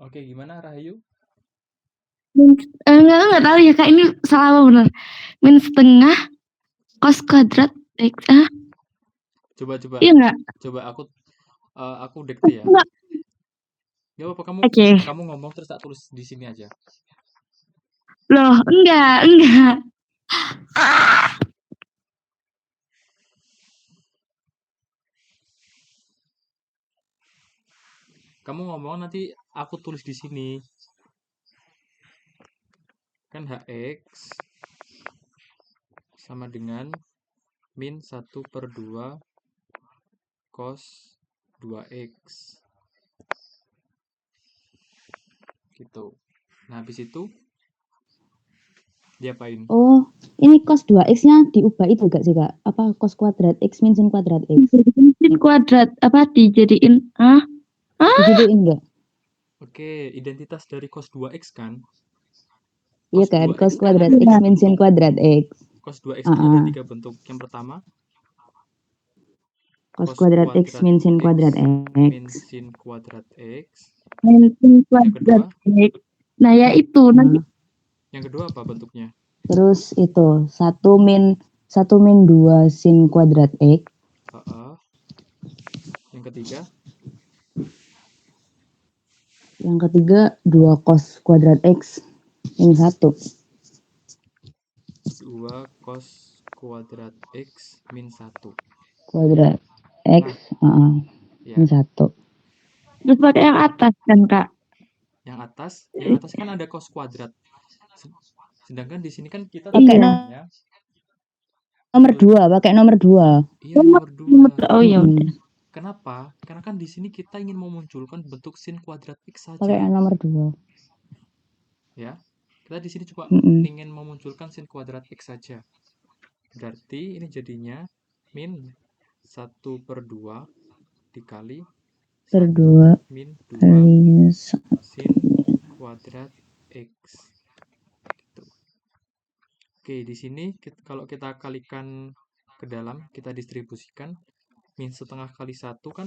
Oke, gimana Rahayu? Enggak tahu ya Kak, ini salah apa benar. Min setengah cos kuadrat X. Coba Iya enggak? aku dikte ya. Enggak. Gak apa Oke. kamu ngomong terus tak tulis di sini aja. Loh, enggak. Kamu ngomong nanti aku tulis di sini. Kan HX sama dengan min 1/2 cos 2X. Gitu. Nah, habis itu diapain? Oh, ini cos 2x-nya diubah itu gak sih, Kak? Apa cos kuadrat X min sin kuadrat X? Sin kuadrat apa dijadiin Dijadiin enggak? Oke, identitas dari cos 2X kan? Iya Cos kan, 2X cos kan kuadrat ada X 3 min sin bentuk. kuadrat X. Cos 2X kan ada Heeh. 3 bentuk. Yang pertama, Cos kuadrat X min sin kuadrat min X. sin kuadrat X. min sin Yang kuadrat kedua, X. Nah, ya itu nanti yang kedua apa bentuknya? Terus itu 1 min 2 sin kuadrat X. Yang ketiga, Yang ketiga 2 cos kuadrat X min 1. 2 cos kuadrat X min 1. Kuadrat X Ya, min 1. terus pakai yang atas kan Kak. yang atas kan ada cos kuadrat. Sedangkan di sini kan kita Pakai tujuannya nomor 2, pakai nomor 2. iya nomor 2. Oh ya udah. Kenapa? Karena kan di sini kita ingin memunculkan bentuk sin kuadrat X Pakai saja. nomor 2. Ya. Kita di sini cuma Mm-mm. ingin memunculkan sin kuadrat X saja. Berarti ini jadinya min 1/2 dikali Per 1 2 min 2 kali sin kuadrat X. Gitu. Oke, di sini kalau kita kalikan ke dalam, kita distribusikan min setengah kali 1 kan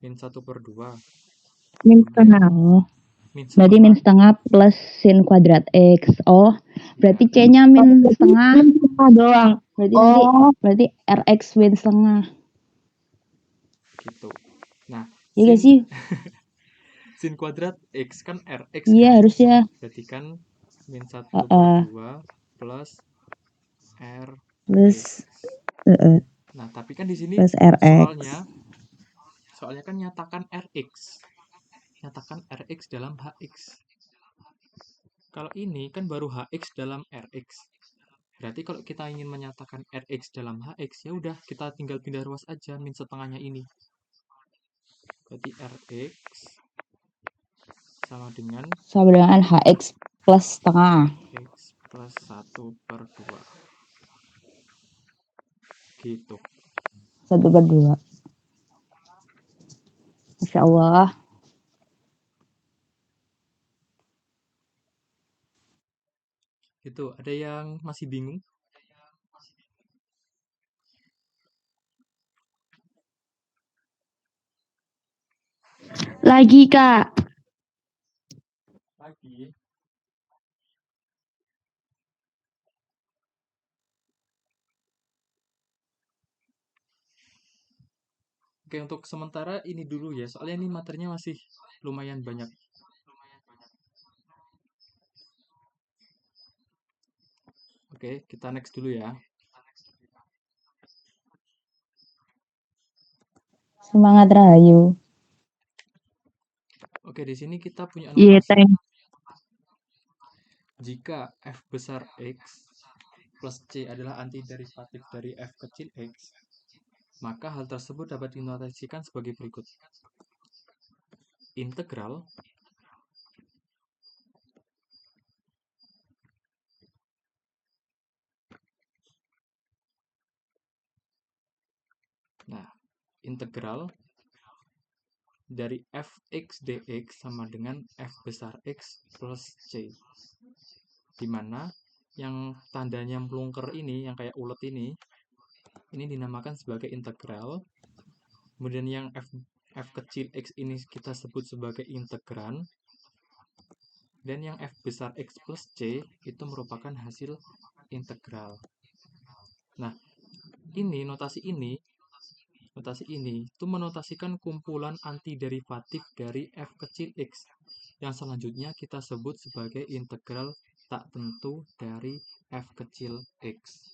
min 1/2. Min Kemudian setengah. Oh, min berarti min setengah setengah plus sin kuadrat X. Oh, berarti ya, C-nya min setengah. Min setengah doang. Berarti nanti berarti RX min setengah. gitu. Nah, Iya gak sih? sin kuadrat X kan RX Iya kan? harusnya. Berarti kan min 1/2 plus R Plus Nah, tapi kan di sini plus RX. soalnya kan nyatakan RX. Nyatakan RX dalam HX. Kalau ini kan baru HX dalam RX. Berarti kalau kita ingin menyatakan RX dalam HX, ya udah kita tinggal pindah ruas aja min setengahnya ini. Berarti RX sama dengan HX plus setengah. X plus 1/2. Gitu. 1/2. Masya Allah. Gitu. Ada yang masih bingung? Lagi Kak. Lagi. Oke, untuk sementara ini dulu ya. Soalnya ini materinya masih lumayan banyak. Oke, kita next dulu ya. Semangat Rahayu. Oke, di sini kita punya Iya, notasi. thank. Jika F besar X plus C adalah antiderivatif dari F kecil X, maka hal tersebut dapat dinotasikan sebagai berikut. Integral integral dari fx dx sama dengan f besar X plus C. Dimana yang tandanya melungker ini, yang kayak ulet ini dinamakan sebagai integral. Kemudian yang f F kecil X ini kita sebut sebagai integran, dan yang F besar X plus C itu merupakan hasil integral. Nah, notasi ini itu menotasikan kumpulan antiderivatif dari F kecil X, yang selanjutnya kita sebut sebagai integral tak tentu dari F kecil X.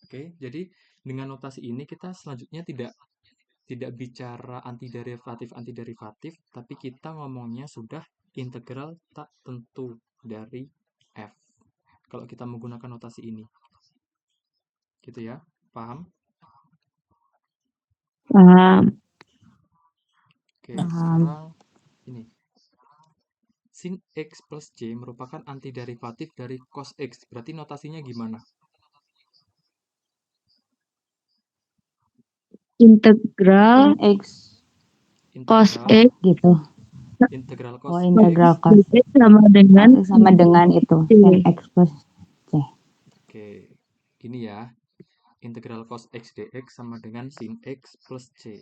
Oke, jadi dengan notasi ini kita selanjutnya tidak bicara antiderivatif, tapi kita ngomongnya sudah integral tak tentu dari F. Kalau kita menggunakan notasi ini. Gitu ya, paham? Paham. Oke, Paham. sekarang ini. Sin X plus J merupakan antiderivatif dari cos X. Berarti notasinya gimana? Integral X cos Integral, X gitu. integral Oh, cos integral X. cos X sama dengan sama dengan itu C. sin X plus C. Oke, ini ya. Integral cos X dx sama dengan sin X plus C.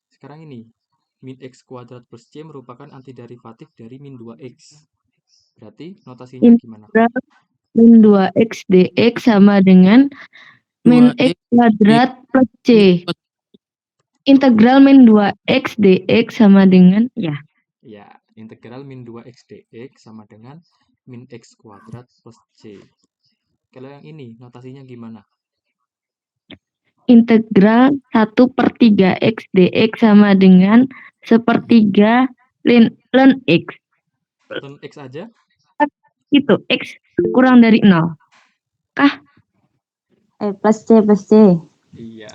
Sekarang ini, min X kuadrat plus C merupakan antiderivatif dari min 2X. Berarti notasinya gimana? Integral min 2x dx sama dengan min 2x x kuadrat plus C. Integral min 2x dx sama dengan Ya, integral min 2x dx sama dengan min X kuadrat plus C. Kalau yang ini, notasinya gimana? integral 1/3x dx sama dengan 1/3 ln x. Ln X aja? Itu, x kurang dari 0. Plus C plus C. Iya.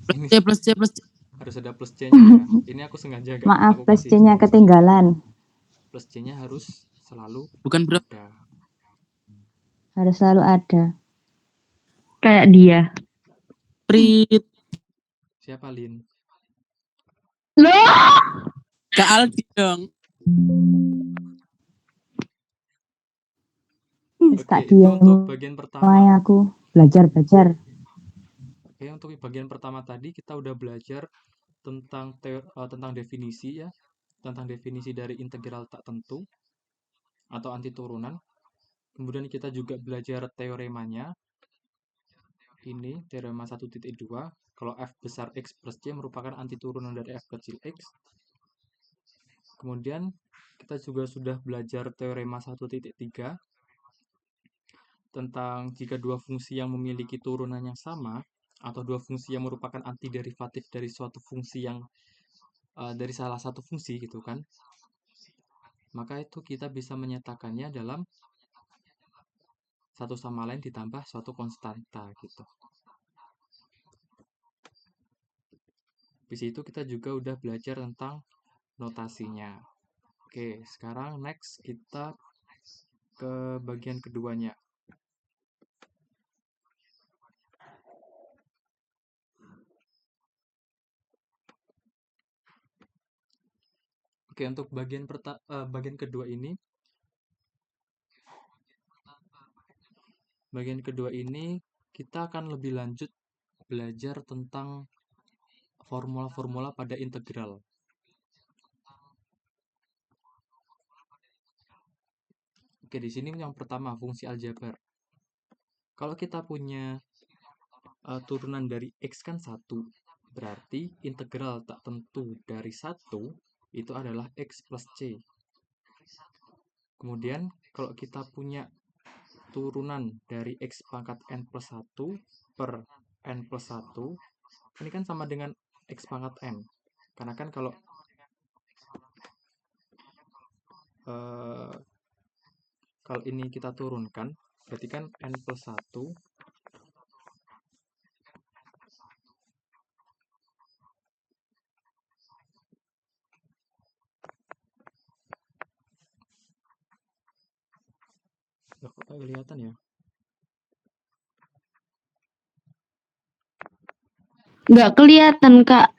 Plus Ini C plus C plus C. harus ada plus C-nya ya. Ini aku sengaja gak Maaf, aku plus kasih C-nya plus C. ketinggalan. Plus C-nya harus selalu Bukan berapa? ada. Harus selalu ada. Kayak dia. Prit. Siapa, Lin? Loh! Kak Aldi dong. Oke, Tak itu diam untuk bagian pertama. makanya aku belajar. Oke, untuk bagian pertama tadi kita udah belajar tentang definisi ya, tentang definisi dari integral tak tentu atau antiturunan. Kemudian kita juga belajar teoremanya. Ini teorema 1.2, kalau F besar X plus C merupakan antiturunan dari F kecil X. Kemudian kita juga sudah belajar teorema 1.3 tentang jika dua fungsi yang memiliki turunan yang sama atau dua fungsi yang merupakan antiderivatif dari suatu fungsi yang dari salah satu fungsi gitu kan, maka itu kita bisa menyatakannya dalam satu sama lain ditambah suatu konstanta gitu. Di situ kita juga udah belajar tentang notasinya. Oke, sekarang next kita ke bagian keduanya. Oke, untuk bagian kedua ini, kita akan lebih lanjut belajar tentang formula-formula pada integral. Oke, di sini yang pertama fungsi aljabar. Kalau kita punya turunan dari X kan 1, berarti integral tak tentu dari 1 itu adalah X plus C. Kemudian kalau kita punya turunan dari X pangkat N plus 1 per N plus 1, ini kan sama dengan X pangkat N. Karena kan kalau ini kita turunkan, berarti kan N plus 1 kok kelihatan ya? Nggak kelihatan, Kak.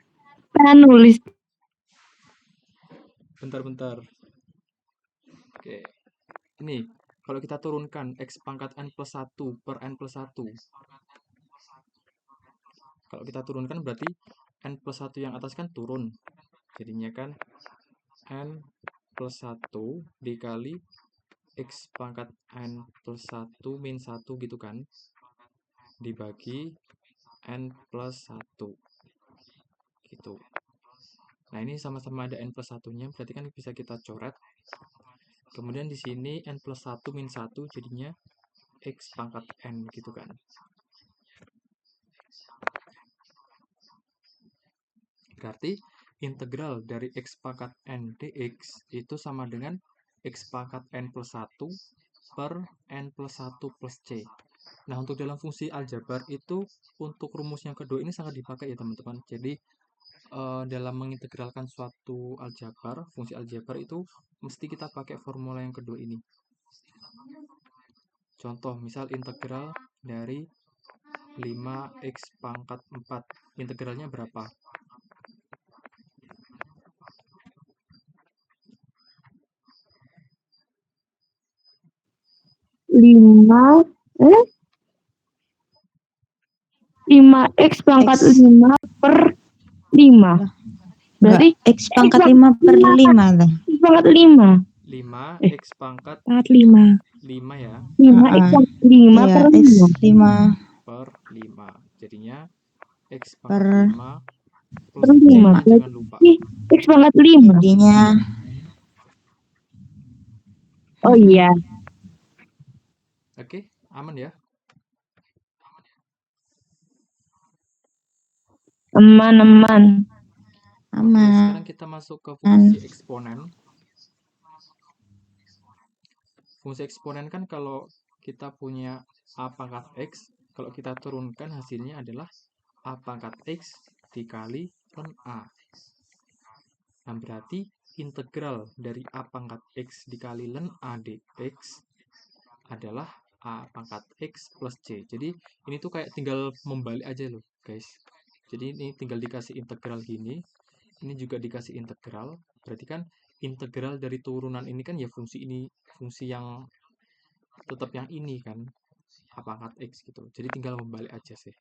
Saya nulis. Bentar. Oke. Ini Kalau kita turunkan X pangkat N plus 1 per N plus 1. Kalau kita turunkan berarti N plus 1 yang atas kan turun. Jadinya kan N plus 1 dikali X pangkat N plus 1 min 1 gitu kan. Dibagi N plus 1. Gitu. Nah, ini sama-sama ada N plus 1-nya, berarti kan bisa kita coret. Kemudian di sini N plus 1 min 1 jadinya X pangkat N gitu kan. Berarti integral dari X pangkat N dx itu sama dengan X pangkat N plus 1 per N plus 1 plus C. Nah, untuk dalam fungsi aljabar itu, untuk rumus yang kedua ini sangat dipakai ya teman-teman. Jadi, dalam mengintegralkan suatu aljabar, fungsi aljabar itu mesti kita pakai formula yang kedua ini. Contoh, misal integral dari 5x pangkat 4. Integralnya berapa? Lima 5x pangkat X. 5 per 5. Berarti Enggak, X pangkat 5 per 5 lah. X pangkat 5. 5 X pangkat 5. 5 ya, 5x pangkat 5 Iya, per X 5. 5 per 5. Jadinya X per pangkat 5 plus Per C, 5. jangan lupa. Berarti X pangkat 5. jadinya Oh iya. Oke, aman ya? Aman. Oke, sekarang aman. kita masuk ke fungsi eksponen. Fungsi eksponen kan kalau kita punya A pangkat X, kalau kita turunkan hasilnya adalah A pangkat X dikali ln A. Nah, berarti integral dari A pangkat X dikali ln A dx adalah A pangkat X plus C. Jadi, ini tuh kayak tinggal membalik aja loh, guys. Jadi, ini tinggal dikasih integral gini. Ini juga dikasih integral. Berarti kan integral dari turunan ini kan ya fungsi ini, fungsi yang tetap yang ini kan, A pangkat X gitu. Jadi tinggal membalik aja sih.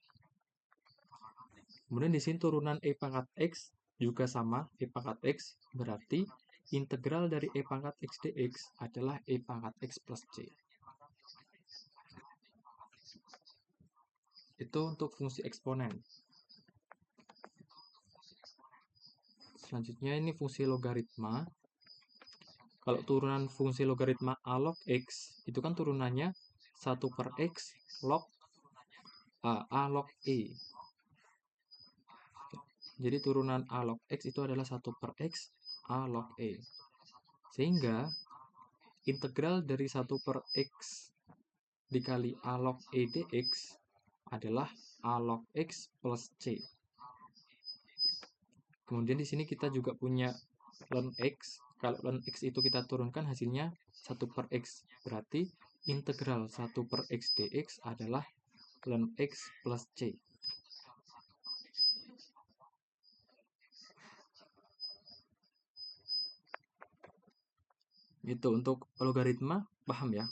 Kemudian di sini turunan E pangkat X juga sama, E pangkat X, berarti integral dari E pangkat X dx adalah E pangkat X plus C. Itu untuk fungsi eksponen. Selanjutnya ini fungsi logaritma. Kalau turunan fungsi logaritma A log X, itu kan turunannya 1 per X log A log E. Jadi turunan A log X itu adalah 1 per X A log E. Sehingga integral dari 1 per X dikali A log E dx adalah A log X plus C. Kemudian di sini kita juga punya ln X. Kalau ln X itu kita turunkan hasilnya 1 per X. Berarti integral 1 per X dx adalah ln X plus C. Itu untuk logaritma, paham ya?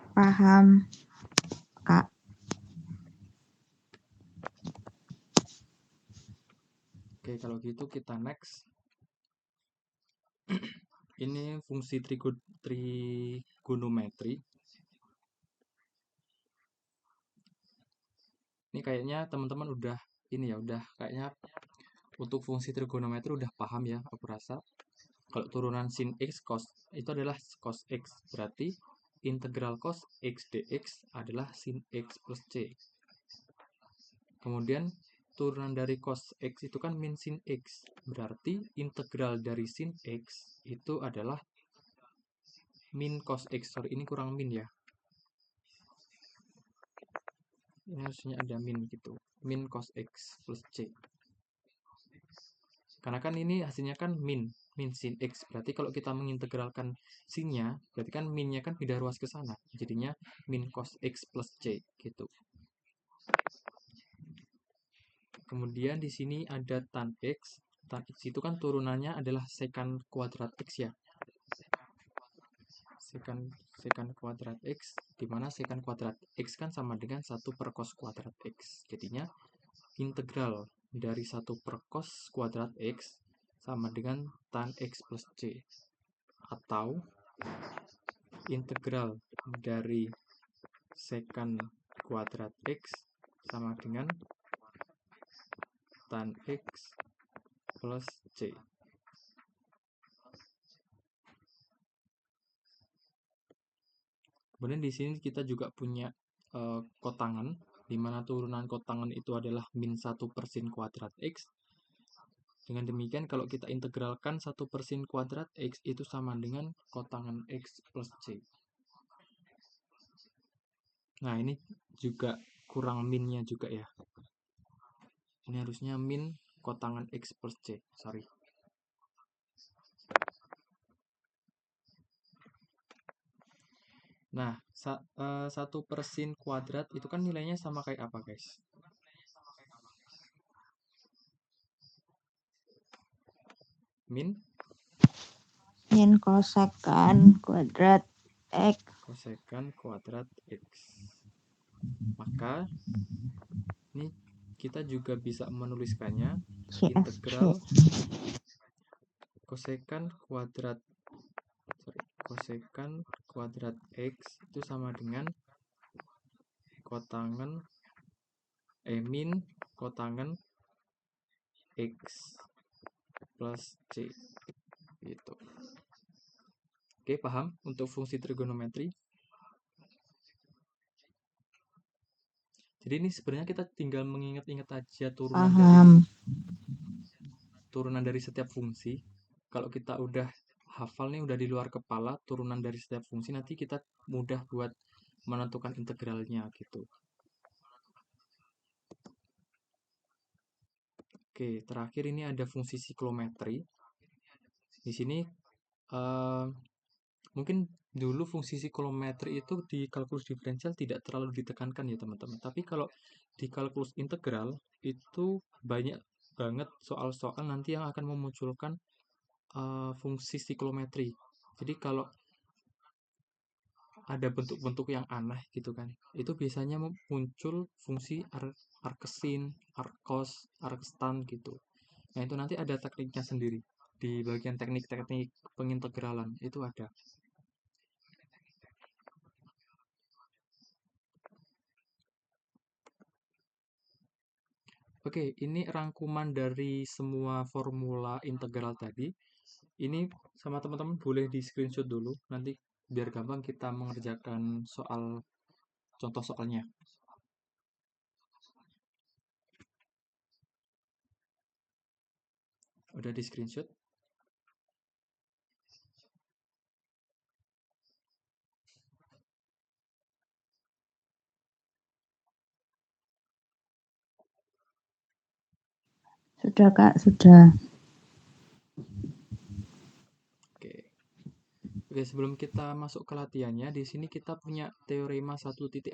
Paham, Kak. Oke, kalau gitu kita next. Ini fungsi trigonometri. Ini kayaknya teman-teman udah kayaknya untuk fungsi trigonometri udah paham ya, aku rasa. Kalau turunan sin X cos itu adalah cos X, berarti integral cos X dx adalah sin X plus C. Kemudian turunan dari cos X itu kan min sin X, berarti integral dari sin X itu adalah min cos X. Sorry, ini kurang min ya. Ini harusnya ada min gitu, min cos X plus C. Karena kan ini hasilnya kan min sin X. Berarti kalau kita mengintegralkan sinnya, berarti kan minnya kan pindah ruas ke sana. Jadinya min cos X plus C gitu. Kemudian di sini ada tan X. Tan X itu kan turunannya adalah secant kuadrat X ya. Secant kuadrat X, di mana secant kuadrat X kan sama dengan 1 per cos kuadrat X. Jadinya integral dari 1 per cos kuadrat X sama dengan tan X plus C. Atau integral dari secant kuadrat X sama dengan tan X plus C. Kemudian di sini kita juga punya kotangan, di mana turunan kotangan itu adalah min 1 per sin kuadrat X. Dengan demikian, kalau kita integralkan 1 per sin kuadrat X itu sama dengan kotangan X plus C. Nah, ini juga kurang minnya juga ya. Ini harusnya min kotangan X plus C, sorry. Nah, 1 per sin kuadrat itu kan nilainya sama kayak apa, guys? Min kosekan kuadrat X. kosekan kuadrat X. Maka, ini kita juga bisa menuliskannya integral kosekan kuadrat X itu sama dengan kotangan min kotangan X plus C gitu. Oke, paham untuk fungsi trigonometri? Jadi ini sebenarnya kita tinggal mengingat-ingat aja turunan dari setiap fungsi. Kalau kita udah hafal nih, udah di luar kepala turunan dari setiap fungsi, nanti kita mudah buat menentukan integralnya gitu. Oke, terakhir ini ada fungsi siklometri. Di sini mungkin dulu fungsi siklometri itu di kalkulus diferensial tidak terlalu ditekankan ya teman-teman. Tapi kalau di kalkulus integral itu banyak banget soal-soal nanti yang akan memunculkan fungsi siklometri. Jadi kalau ada bentuk-bentuk yang aneh gitu kan, itu biasanya muncul fungsi arcsin, arccos, arcstan gitu. Nah itu nanti ada tekniknya sendiri. Di bagian teknik-teknik pengintegralan itu ada. Oke, ini rangkuman dari semua formula integral tadi. Ini sama teman-teman boleh di screenshot dulu, nanti biar gampang kita mengerjakan soal contoh soalnya. Udah di screenshot? Sudah Kak, sudah. Oke, sebelum kita masuk ke latihannya, di sini kita punya teorema 1.4.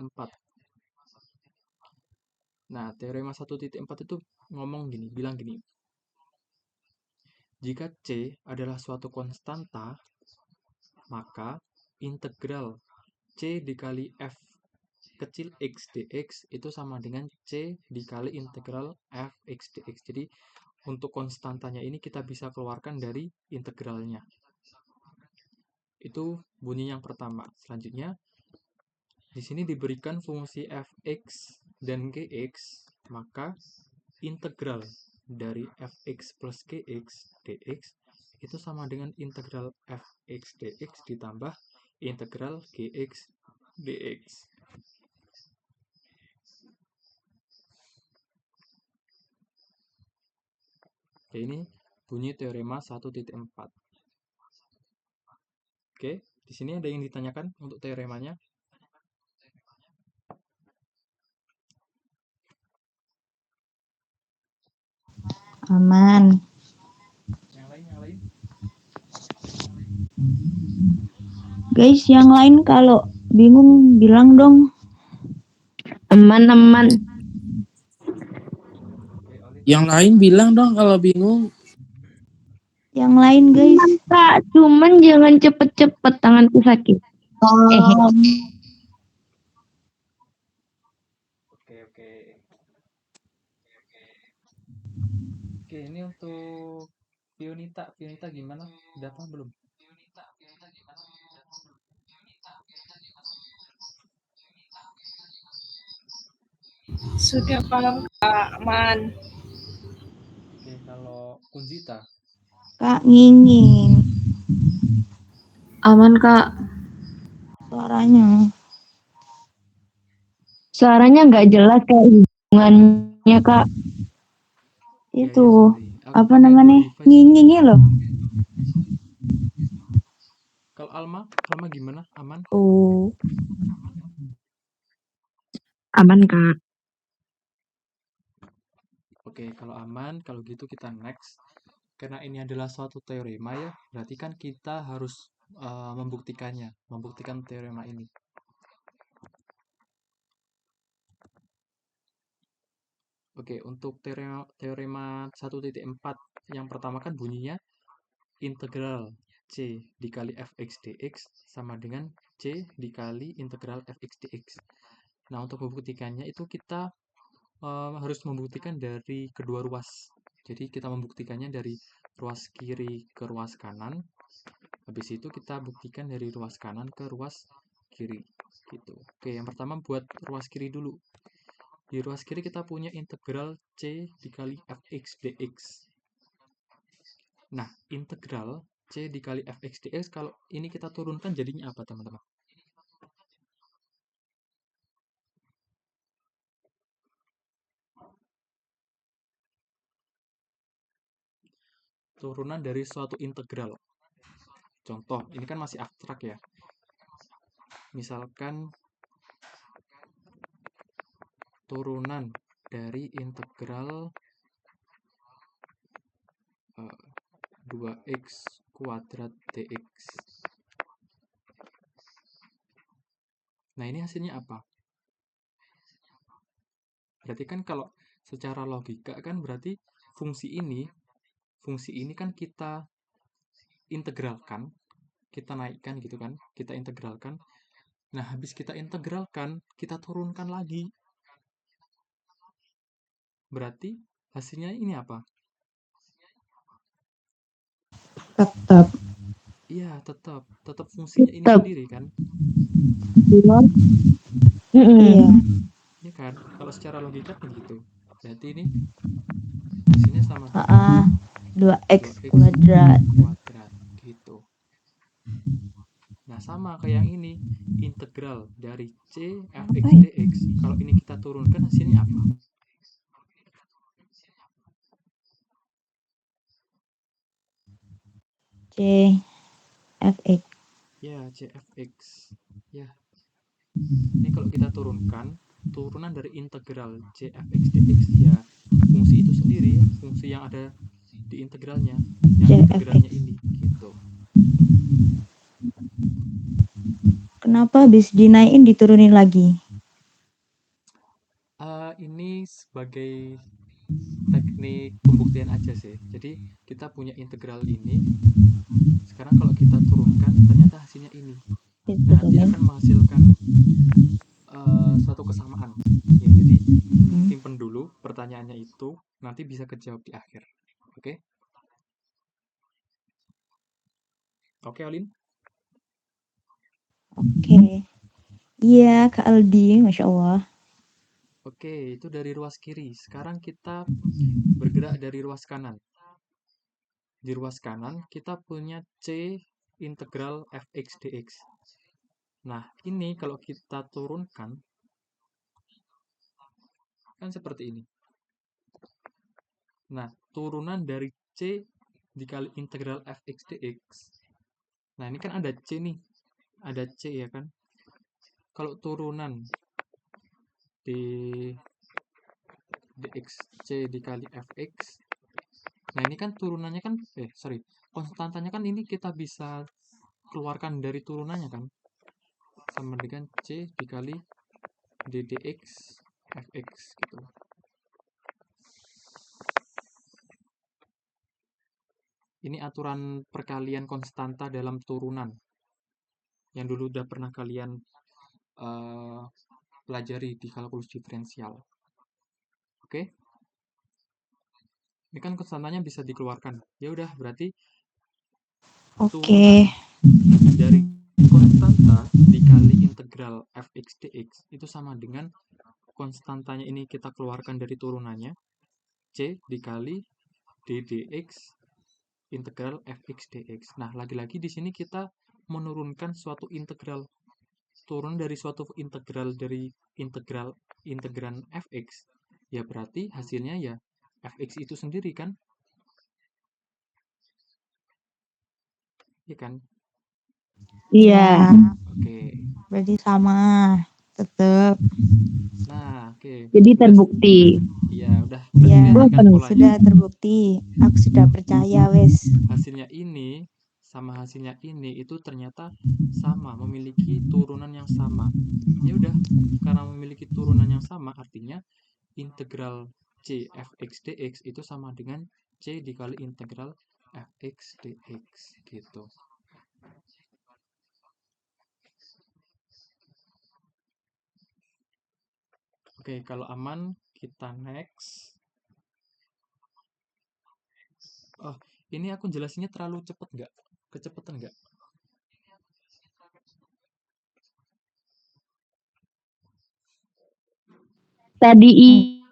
Nah, teorema 1.4 itu bilang gini. Jika C adalah suatu konstanta, maka integral C dikali F kecil x dx itu sama dengan C dikali integral f x dx. Jadi, untuk konstantanya ini kita bisa keluarkan dari integralnya. Itu bunyi yang pertama. Selanjutnya, di sini diberikan fungsi fx dan gx, maka integral dari fx plus gx dx itu sama dengan integral fx dx ditambah integral gx dx. Oke, ini bunyi teorema 1.4. Oke, di sini ada yang ditanyakan untuk teoremanya? Aman. Yang lain? Guys, yang lain kalau bingung bilang dong. Aman. Oke, Yang lain bilang dong kalau bingung. Yang lain guys. Kak, cuman jangan cepet-cepet, tanganku sakit. Oke. Oke, ini untuk Pionita gimana? Udah paham belum? Sudah paham Kak, aman. Oke, kalau Kunjita, Kak nginging Aman, Kak. suaranya. Suaranya nggak jelas kayak hubungannya, Kak. Itu sorry. Aku apa pakai dua namanya? device soalnya. Ngingingnya loh. Kalau Alma gimana? Aman? Oh, Aman, Kak. Oke, kalau aman, kalau gitu kita next. Karena ini adalah suatu teorema ya, berarti kan kita harus membuktikan teorema ini. Oke, untuk teorema 1.4 yang pertama kan bunyinya integral C dikali fx dx sama dengan C dikali integral fx dx. Nah, untuk membuktikannya itu kita harus membuktikan dari kedua ruas. Jadi kita membuktikannya dari ruas kiri ke ruas kanan. Habis itu kita buktikan dari ruas kanan ke ruas kiri. Gitu. Oke, yang pertama buat ruas kiri dulu. Di ruas kiri kita punya integral C dikali fx dx. Nah, integral C dikali fx dx kalau ini kita turunkan jadinya apa, teman-teman? Turunan dari suatu integral. Contoh, ini kan masih abstrak ya. Misalkan turunan dari integral 2x kuadrat dx. Nah, ini hasilnya apa? Berarti kan kalau secara logika kan berarti fungsi ini kan kita integralkan, kita naikkan gitu kan, kita integralkan. Nah, habis kita integralkan, kita turunkan lagi. Berarti hasilnya ini apa? tetap. Iya, tetap fungsinya ini Tetap. sendiri kan? Iya. Iya kan? Kalau secara logika kan gitu. Berarti ini hasilnya sama dengan Ah, 2x 2x kuadrat. kuadrat gitu. Nah, sama kayak yang ini, integral dari C fx Apa ya? dx. Kalau ini kita turunkan hasilnya apa? C fx. Ya, CFX. Ya, ini kalau kita turunkan, turunan dari integral CFX dx ya fungsi itu sendiri, fungsi yang ada di integralnya, yang CFX. integralnya ini, gitu. Kenapa habis dinaikin diturunin lagi? Ini sebagai teknik pembuktian aja sih. Jadi kita punya integral ini, sekarang kalau kita turunkan ternyata hasilnya ini. Nah, nanti Diturunin. akan menghasilkan suatu kesamaan. Ya, jadi simpen dulu pertanyaannya itu, nanti bisa kejawab di akhir. Oke? Oke, Olin? Oke. Iya, Kak Aldi, Masya Allah. Oke, itu dari ruas kiri. Sekarang kita bergerak dari ruas kanan. Di ruas kanan kita punya C integral fx dx. Nah, ini kalau kita turunkan kan seperti ini. Nah, turunan dari C dikali integral fx dx. Nah, ini kan ada C nih. Ada C ya kan? Kalau turunan di dx C dikali fx. Nah, ini kan turunannya kan, konstantanya kan ini kita bisa keluarkan dari turunannya kan? Sama dengan C dikali ddx fx gitu. Ini aturan perkalian konstanta dalam turunan yang dulu udah pernah kalian pelajari di kalkulus diferensial. Oke? Ini kan konstantanya bisa dikeluarkan. Ya udah, berarti turunan Oke. dari konstanta dikali integral fx dx itu sama dengan konstantanya ini kita keluarkan dari turunannya, c dikali d dx integral fx dx. Nah, lagi-lagi di sini kita menurunkan suatu integral. Turun dari suatu integral dari integran fx, ya berarti hasilnya ya fx itu sendiri kan? Iya kan? Iya. Oke. Berarti sama. Tetap. Nah, oke. Jadi Udah, terbukti. ya udah Ya, kelihatan kan polanya. sudah terbukti. Aku sudah percaya, wes. Hasilnya ini sama hasilnya ini itu ternyata sama, memiliki turunan yang sama. Ya udah, karena memiliki turunan yang sama artinya integral c fx dx itu sama dengan c dikali integral fx dx gitu. Oke, kalau aman kita next. Oh, ini aku jelasinnya terlalu cepet nggak? Kecepatan nggak? Tadi iya,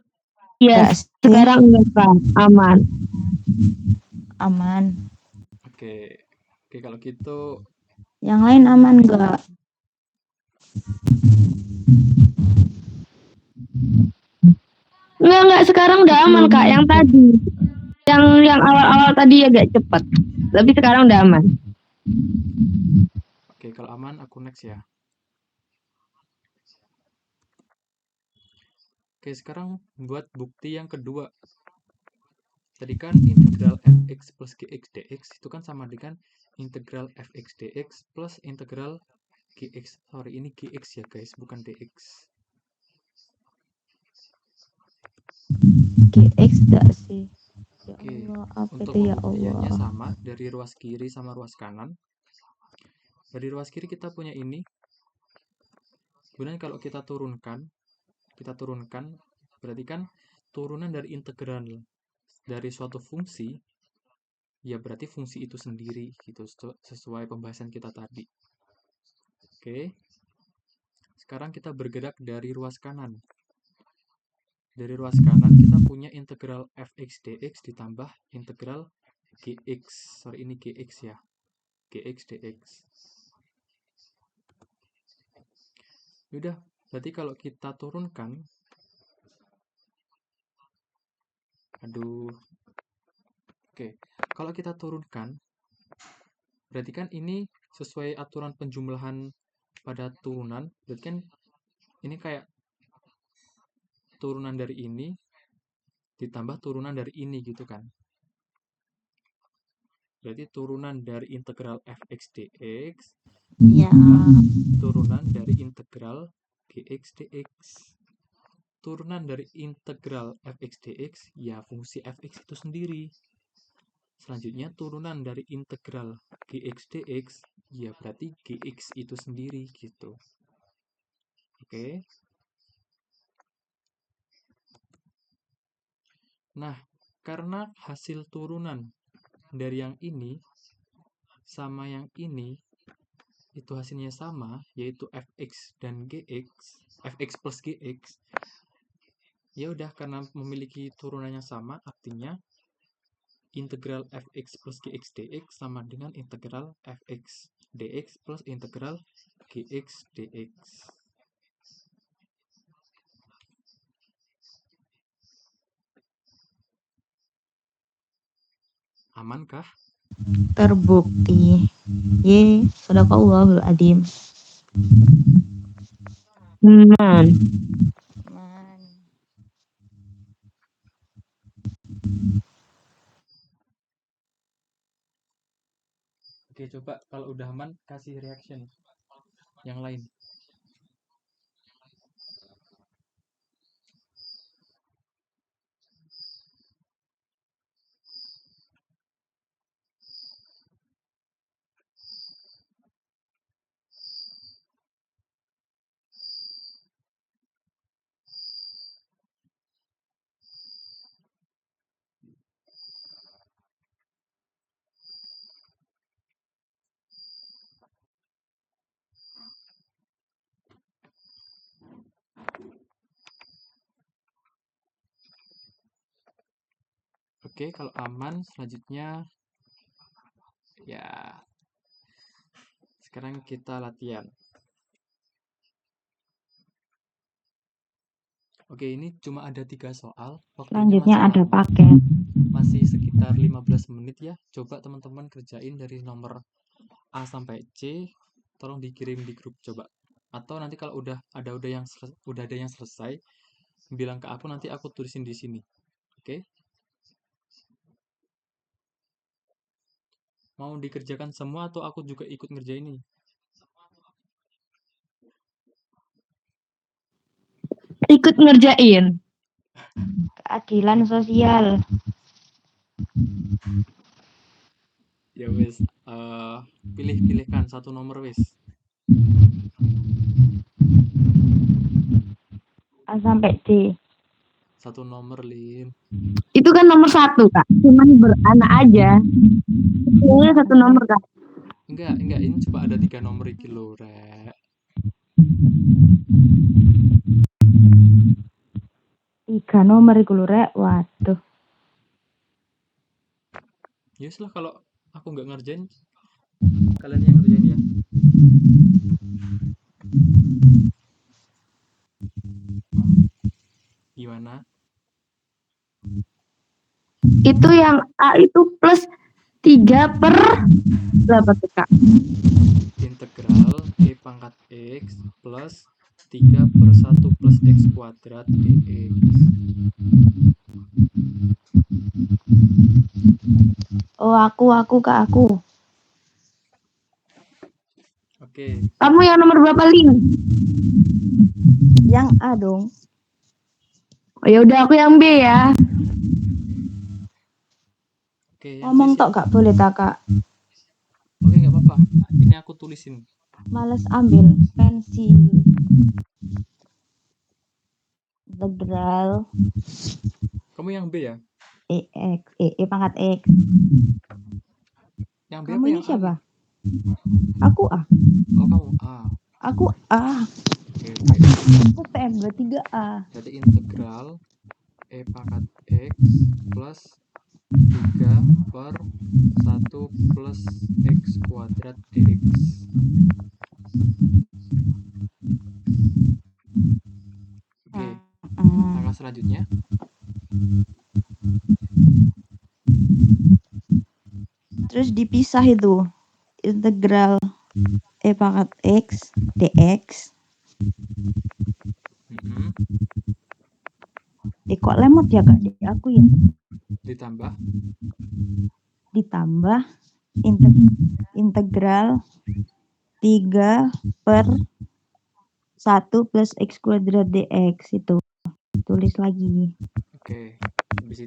Enggak sih. sekarang enggak Kak. Aman. Aman. Oke, oke kalau gitu Yang lain aman enggak? Enggak, sekarang udah aman Kak. Yang tadi. Yang awal-awal tadi agak cepat. Tapi sekarang udah aman. oke kalau aman aku next ya. Oke, sekarang buat bukti yang kedua. Tadi kan integral fx plus gx dx itu kan sama dengan integral fx dx plus integral gx. Sorry, ini gx ya guys, bukan dx. GX enggak sih? Ya Oke, Allah, apa untuk itu ya pembuktiannya Allah? sama dari ruas kiri sama ruas kanan. Dari ruas kiri kita punya ini. Kemudian kalau kita turunkan, berarti kan turunan dari integral dari suatu fungsi, ya berarti fungsi itu sendiri gitu, sesuai pembahasan kita tadi. Oke, sekarang kita bergerak dari ruas kanan. Dari ruas kanan kita punya integral fx dx ditambah integral gx. Sorry, ini gx ya. Gx dx. Udah, berarti kalau kita turunkan, aduh, oke, kalau kita turunkan, berarti kan ini sesuai aturan penjumlahan pada turunan, berarti kan ini kayak turunan dari ini ditambah turunan dari ini gitu kan. Berarti turunan dari integral fx dx Ya. ditambah turunan dari integral gx dx. Turunan dari integral fx dx ya fungsi fx itu sendiri. Selanjutnya turunan dari integral gx dx ya berarti gx itu sendiri gitu. Oke. Nah, karena hasil turunan dari yang ini sama yang ini itu hasilnya sama, yaitu fx dan gx, fx plus gx. Ya udah, karena memiliki turunan yang sama, artinya integral fx plus gx dx sama dengan integral fx dx plus integral gx dx. Amankah? Terbukti. Ye, sadaqallahul adzim. Aman. Oke, coba kalau udah aman kasih reaction yang lain. Oke, kalau aman, selanjutnya ya sekarang kita latihan. Oke, ini cuma ada 3 soal. Waktunya Selanjutnya masih ada lama, paket. masih sekitar 15 menit ya. Coba teman-teman kerjain dari nomor A sampai C, tolong dikirim di grup coba. Atau nanti kalau udah ada yang selesai, bilang ke aku, nanti aku tulisin di sini. Oke? Mau dikerjakan semua atau aku juga ikut ngerjain ini? Ikut ngerjain. Keadilan sosial. Ya wes, pilihkan satu nomor wes. A sampai D. Satu nomor, Lin. Itu kan nomor 1, Kak. Cuman beranak aja. Ini satu nomor, Kak. Enggak, ini coba ada 3 nomor iki lho, Rek. 3 nomor iku lho, Rek. Waduh. Yes lah, kalau aku nggak ngerjain, kalian yang ngerjain ya. Gimana? Itu yang A itu plus 3 per berapa tuh, Kak? Integral E pangkat X plus 3 per 1 plus X kuadrat dx. Oh, aku Kak, aku. Oke, Kamu yang nomor berapa, Lin? Yang A dong. Oh, ya udah aku yang B ya. oke, yang Ngomong C tok siapa? gak boleh tak, Kak. Oke, nggak apa-apa. Ini aku tulisin. Males ambil pensil. Integral Kamu yang B ya? E pangkat X. Yang B Kamu apa ini yang A siapa? nih? Aku A. Oh, kamu A. Aku A. Oke. Aku PM 23A. Jadi integral E pangkat X plus 3 per 1 plus X kuadrat dx. Oke, langkah selanjutnya. Terus dipisah itu. Integral E pangkat X dx. Kok lemot ya, Kak? Di aku ya. Ditambah Ditambah integral 3 per 1 plus X kuadrat dx itu. Tulis lagi. Oke, habis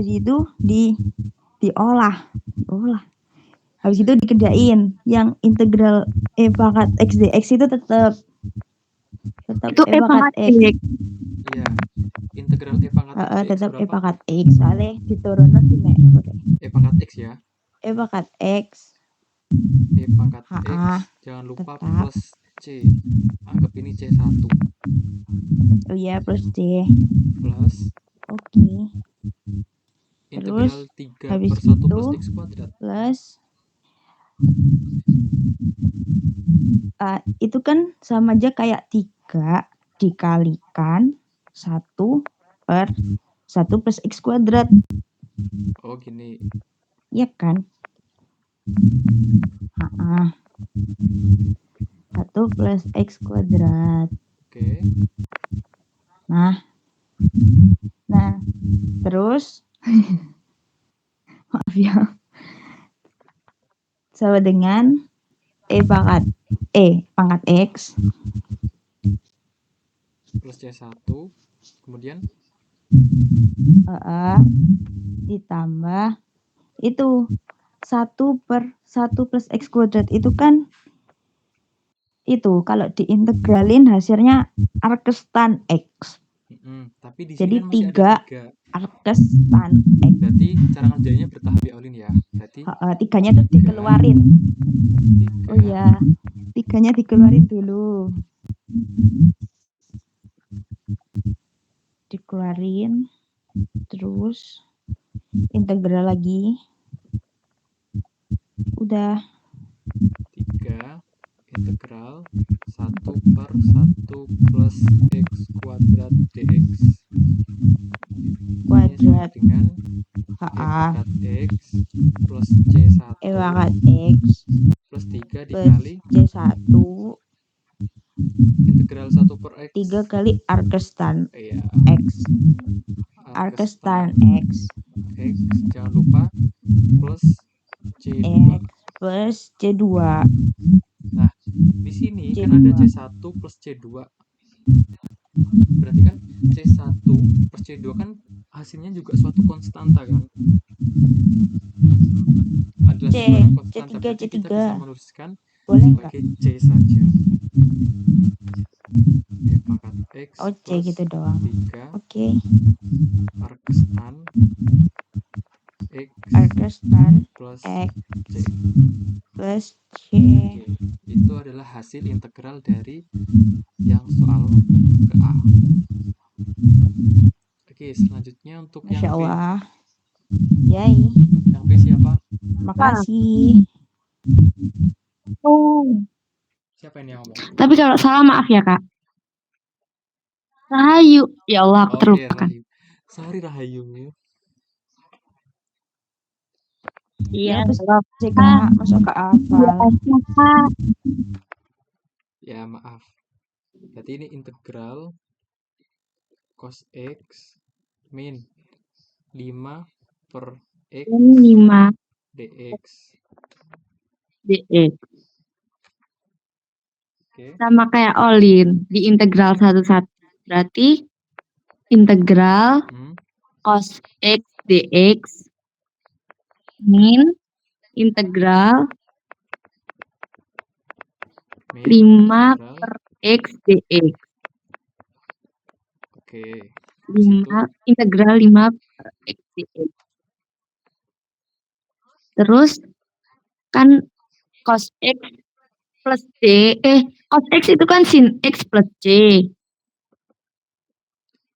itu diolah. Habis itu dikerjain. Yang integral E pangkat X dx itu tetap Itu E pangkat X. iya, integral E pangkat X dx tetap E berapa? pangkat X. Soalnya diturunkan di E pangkat X ya. E pangkat X. E pangkat X, jangan lupa tetap. plus C. Anggap ini C1. Oh iya, plus C. Plus Oke. integral 3 habis per 1 itu plus X kuadrat. Plus itu kan sama aja kayak 3 dikalikan 1 per 1 plus X kuadrat. Oh, gini. Iya kan? 1 plus X kuadrat. Oke. Nah, terus maaf ya. Sama dengan E pangkat X Plus C1, kemudian ditambah itu 1 per 1 plus X kuadrat itu kan itu kalau diintegralin hasilnya arkes tan X. Tapi di Jadi sini kan masih ada 3. arkes tan X. Berarti cara ngerjainnya bertahap ya, Olin ya. Berarti 3-nya tuh dikeluarin. 3. Oh iya, 3-nya dikeluarin dulu. keluarin, terus integral lagi. Udah. 3 integral 1/1 plus x kuadrat dx. Ini sama Kuadrat dengan E HA pangkat x plus C1 E pangkat X plus 3 plus dikali C1 integral 1/x. 3 kali arcestan Iya, X. Arcestan X X, jangan lupa plus C2. X plus C2. Nah, di sini kan C2. ada C1 plus C2. Berarti kan C1 plus C2 kan hasilnya juga suatu konstanta kan? Adalah C, sebarang konstanta. C3, Berarti kita C3. bisa menuliskan Boleh nggak? sebagai C saja. E pangkat X Oh, C plus gitu doang. 3 Oke. arcestan X Arcestan plus X C. plus C. Oke, itu adalah hasil integral dari yang soal ke A. Oke, selanjutnya untuk Masya yang B. Allah. Yay. Yang B siapa? Makasih. Oh. Siapa ini yang ngomong? Tapi kalau salah maaf ya Kak. Rahayu. Ya Allah aku Oke, terlupakan. Rahayu. Sorry Rahayu. Iya, Kak. sih Kak, masuk ke hafal. Kak. Ya, maaf. Berarti ini integral cos X min 5 per X 5 dx. dx. Oke. Sama kayak Olin di integral 1/1. Berarti integral cos X dx min integral Min 5 integral. per X dx. Oke. 5 integral 5 per X dx. Terus kan cos X plus C, cos X itu kan sin X plus C.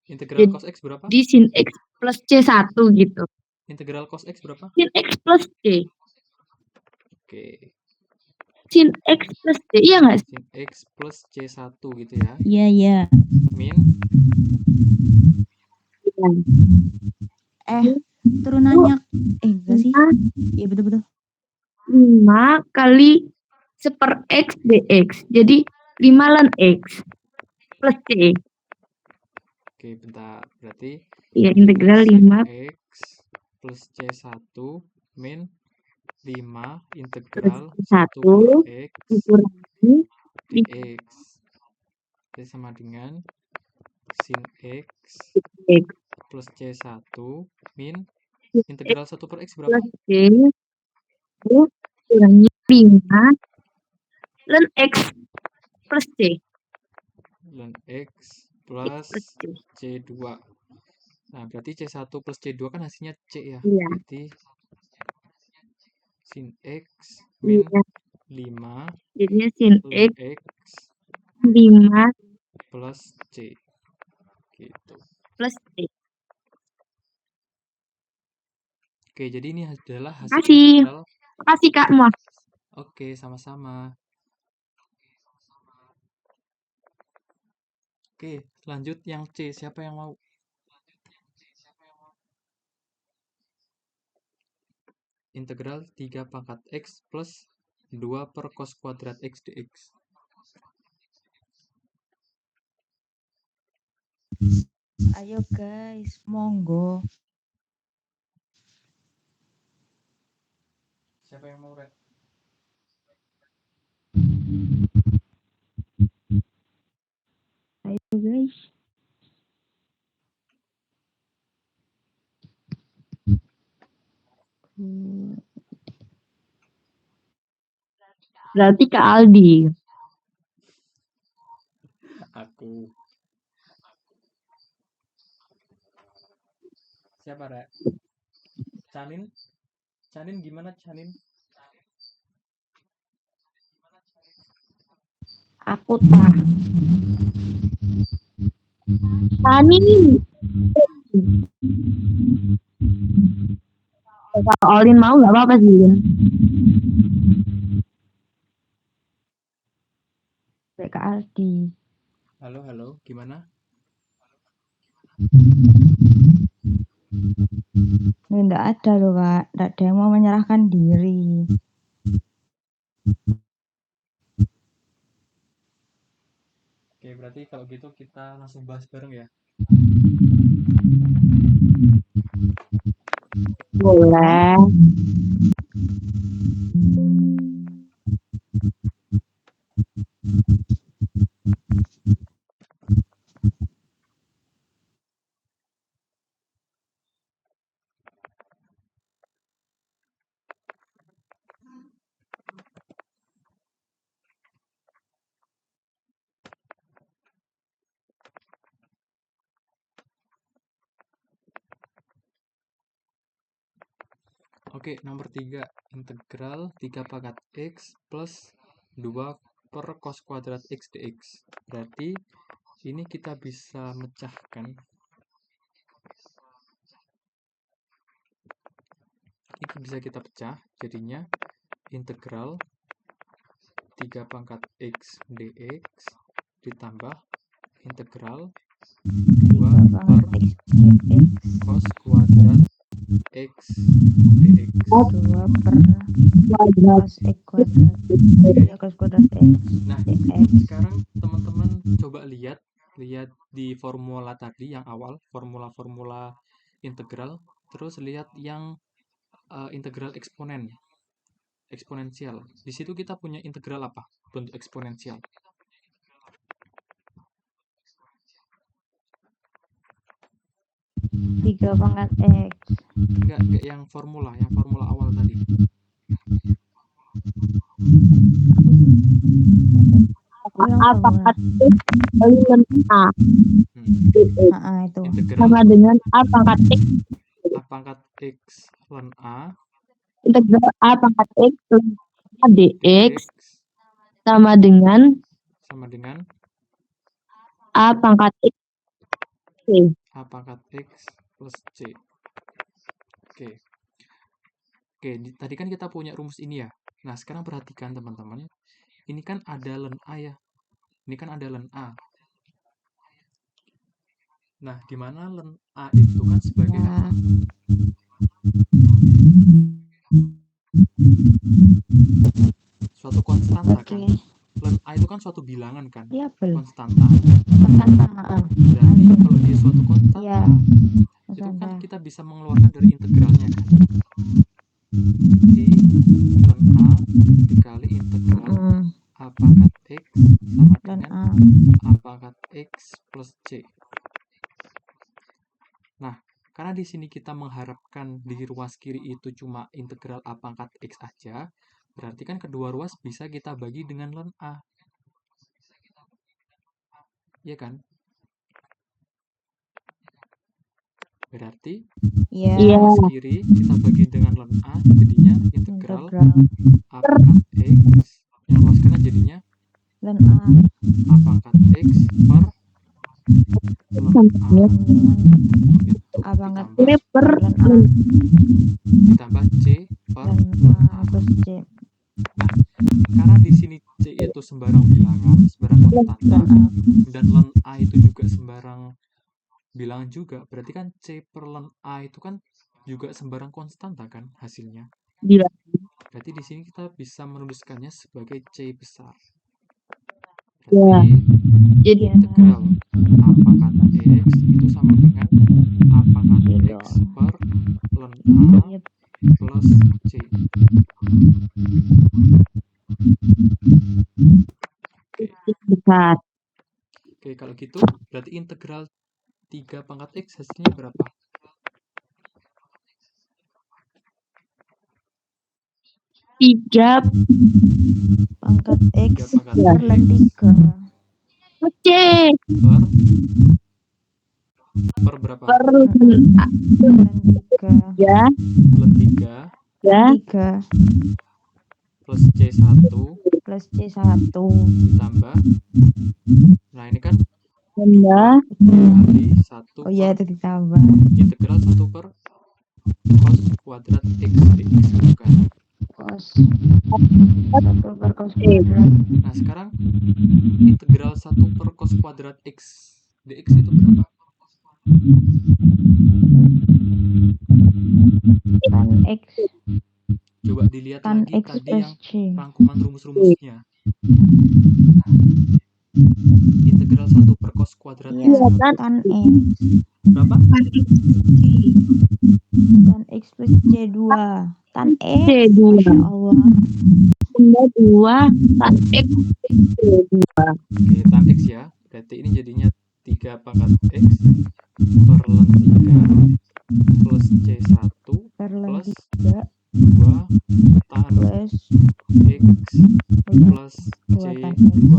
Integral cos X berapa? Di sin X plus C1 gitu. Integral cos X berapa? Sin X plus C. Oke. Sin X plus C, iya nggak sih? Sin X plus C1 gitu ya. Iya, iya. Min. Turunannya enggak sih? Iya, betul-betul. 5 kali 1/x dx. Jadi 5 ln X plus C. Oke, bentar. Berarti Ya, integral 5 X plus C1 min 5 integral 1 1 per X dikurangi dx. Jadi sama dengan sin X X plus C1 min integral 1 per X berapa? plus C itu kurangi 5 ln X plus C. Ln X plus C2. Nah, berarti C1 plus C2 kan hasilnya C ya. Iya. Berarti sin X min Iya. 5 Jadinya sin ln X X 5 plus C. Gitu. plus C. Oke, jadi ini adalah hasil Makasih. integral. Makasih Kak Muaf. Oke, sama-sama. Oke, lanjut yang C. Siapa yang mau? Integral 3 pangkat X plus 2 per cos kuadrat X dx. Ayo guys, monggo. Siapa yang mau, Red? Ayo guys. Berarti Kak Aldi. Aku. Siapa, Red? Canin? Canin gimana, Canin? Aku tak. Tani. Kalau Olin mau nggak apa-apa sih, Lin. Kayak Kak Aldi. Halo, gimana? Nggak ada loh Kak, nggak ada yang mau menyerahkan diri. Oke, berarti kalau gitu kita langsung bahas bareng ya. Boleh. Oke, nomor 3, integral 3 pangkat x plus 2 per cos kuadrat x dx. Berarti ini kita bisa mecahkan. Ini bisa kita pecah, jadinya integral 3 pangkat x dx ditambah integral 2 per cos kuadrat x dx. 2 per Kuadrat. cos x kuadrat. Ya, cos kuadrat x. Nah, dx. sekarang teman-teman coba lihat di formula tadi yang awal, formula-formula integral, terus lihat yang integral eksponensial. Di situ kita punya integral apa? Bentuk eksponensial. Tiga pangkat x. Enggak yang formula awal tadi. A pangkat x kali A. Itu. Integral Sama dengan A pangkat x. A pangkat x ln A Integral A pangkat x plus A dx dx sama dengan A pangkat x c. A pangkat x plus c. Oke, tadi kan kita punya rumus ini ya. Nah, sekarang perhatikan teman-teman. Ini kan ada ln A ya. Ini kan ada ln A. Nah, di mana ln A itu kan sebagai apa? Suatu konstanta kan? Ln A itu kan suatu bilangan kan? Iya, Konstanta. Berarti kalau dia suatu konstanta, iya, itu kan kita bisa mengeluarkan dari integralnya kan? I ln A dikali integral A pangkat x sama dengan A pangkat x plus c. Nah, karena di sini kita mengharapkan di ruas kiri itu cuma integral A pangkat x aja, berarti kan kedua ruas bisa kita bagi dengan ln A. Iya kan? Berarti ruas kiri kita bagi dengan ln A, jadinya integral A pangkat x, yang ruas kanan jadinya ln A pangkat x per ln A. A pangkat per ditambah c per ln A. C. Nah, karena di sini c itu sembarang bilangan, sembarang konstanta, dan ln A itu juga sembarang bilangan juga, berarti kan c per ln A itu kan juga sembarang konstanta kan hasilnya. Iya. Berarti di sini kita bisa menuliskannya sebagai c besar. Berarti Jadi integral A pangkat x itu sama dengan A pangkat x per ln A plus c. besar. Oke, kalau gitu berarti integral 3 pangkat x hasilnya berapa? 3 pangkat x 3 pangkat Ya. per ln 3. C per berapa? per ln 3. ya ln 3 ya 3 plus C1 plus C1 ditambah, nah ini kan tambah kali 1 oh iya per itu ditambah integral 1 per cos kuadrat X dx gitu kan. Cos 1 per cos kuadrat. Nah, sekarang integral 1 per cos kuadrat X dx itu berapa? Tan X. Coba dilihat Tan lagi X tadi plus yang C. rangkuman rumus-rumusnya. Integral 1 per cos kuadrat X Iya, itu tan X. berapa? Tan X plus C2. Tan X. C2 Masya Allah. tambah 2 tan X C2. Oke, tan X ya. Berarti ini jadinya 3 pangkat X per ln 3 plus C1 Per ln plus 3 2 tan plus X plus 2 tan X. C2.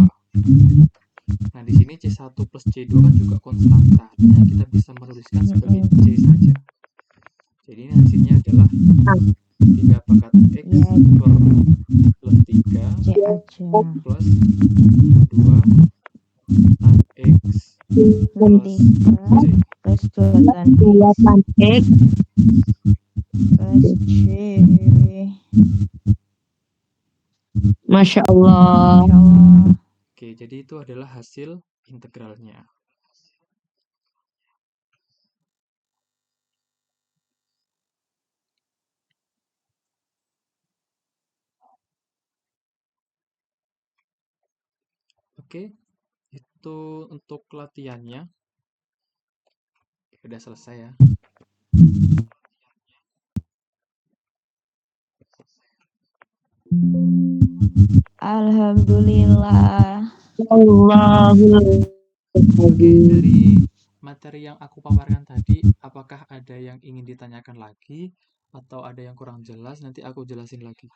Nah, di sini C1 plus C2 kan juga konstanta. Artinya kita bisa menuliskan sebagai C saja. Jadi ini hasilnya adalah 3 pangkat X Ya. per ln 3 C aja. plus 2 tan X Ln plus 3 C. plus 2 tan 2 X tan X plus C. Masya Allah. Masya Allah. Oke, jadi itu adalah hasil integralnya. Oke, itu untuk latihannya. Udah selesai ya. Alhamdulillah. Allahul Oke, dari materi yang aku paparkan tadi, apakah ada yang ingin ditanyakan lagi atau ada yang kurang jelas? Nanti aku jelasin lagi.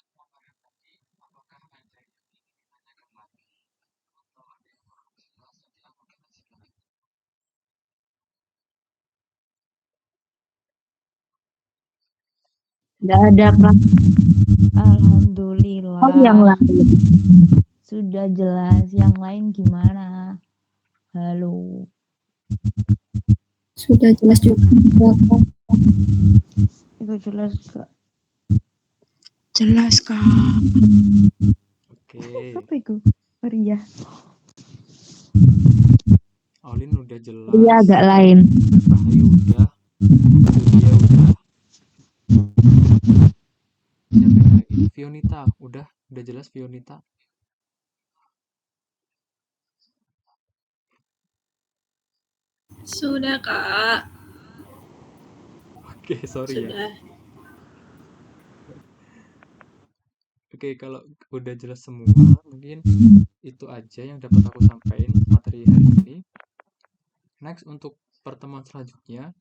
Nggak ada Kak. Alhamdulillah. Oh, yang lain. Sudah jelas. Yang lain gimana? Halo. Sudah jelas juga. Itu jelas gak? Jelas, Kak. Oke, Apa itu? Meriah. Aulin udah jelas. Iya agak lain. Rahayu udah. Julia udah. Siapa yang lagi? Fionita udah jelas Fionita. Sudah, Kak. Oke, sorry ya. Sudah. Oke, kalau udah jelas semua, mungkin itu aja yang dapat aku sampaikan materi hari ini. Next, untuk pertemuan selanjutnya,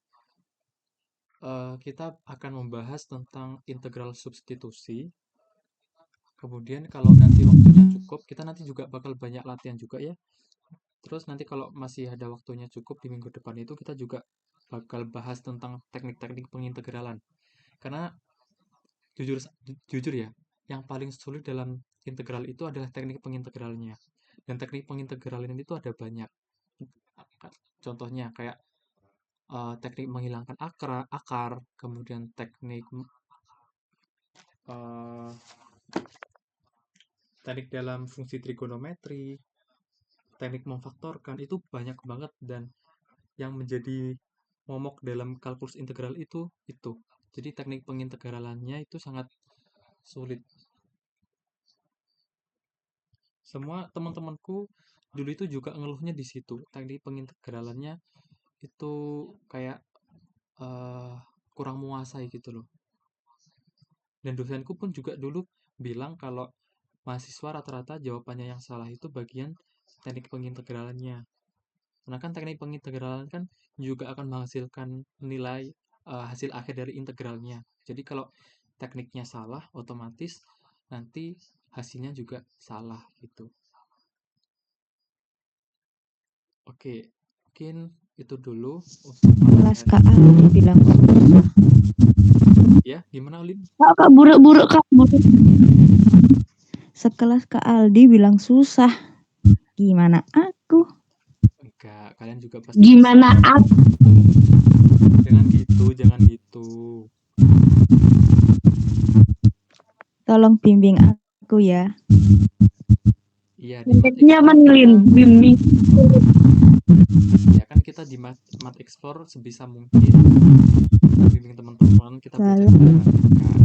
kita akan membahas tentang integral substitusi. Kemudian kalau nanti waktunya cukup, kita nanti juga bakal banyak latihan juga ya. Terus nanti kalau masih ada waktunya cukup di minggu depan itu, kita juga bakal bahas tentang teknik-teknik pengintegralan. Karena jujur ya, yang paling sulit dalam integral itu adalah teknik pengintegralnya. Dan teknik pengintegralan itu ada banyak. Contohnya kayak teknik menghilangkan akar, kemudian teknik teknik dalam fungsi trigonometri, teknik memfaktorkan, itu banyak banget, dan yang menjadi momok dalam kalkulus integral itu. Jadi teknik pengintegralannya itu sangat sulit. Semua teman-temanku dulu itu juga ngeluhnya di situ. Teknik pengintegralannya itu kayak kurang menguasai gitu loh. Dan dosenku pun juga dulu bilang kalau mahasiswa rata-rata jawabannya yang salah itu bagian teknik pengintegralannya. Karena kan teknik pengintegralan kan juga akan menghasilkan nilai hasil akhir dari integralnya. Jadi kalau tekniknya salah, otomatis nanti hasilnya juga salah gitu. Oke, mungkin itu dulu untuk Kelas Kak Ali bilang susah. ya. Gimana Ulin? Kak buruk-buruk Kak. Sekelas Kak Aldi bilang susah. Gimana aku? Enggak, kalian juga pasti Gimana bisa. aku? Jangan gitu. Tolong bimbing aku ya. Iya, di Mat Nyaman Explore Lin, kita, bimbing. ya kan kita di Mat Explore sebisa mungkin kita bimbing teman-teman, kita belajar Salah. bareng kan.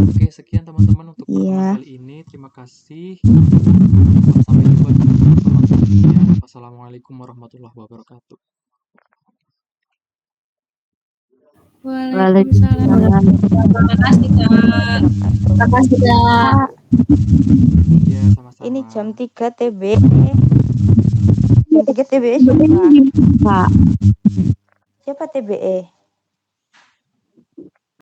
Oke, sekian teman-teman untuk pertemuan Iya. kali ini. Terima kasih. Sampai jumpa di pertemuan selanjutnya. Wassalamualaikum warahmatullahi wabarakatuh. Waalaikumsalam. Waalaikumsalam. Terima kasih, Kak. Terima kasih, Kak. Kak, Iya, sama-sama. ini jam 3 TBE. Jam 3 TBE siapa? Kak. Siapa TBE?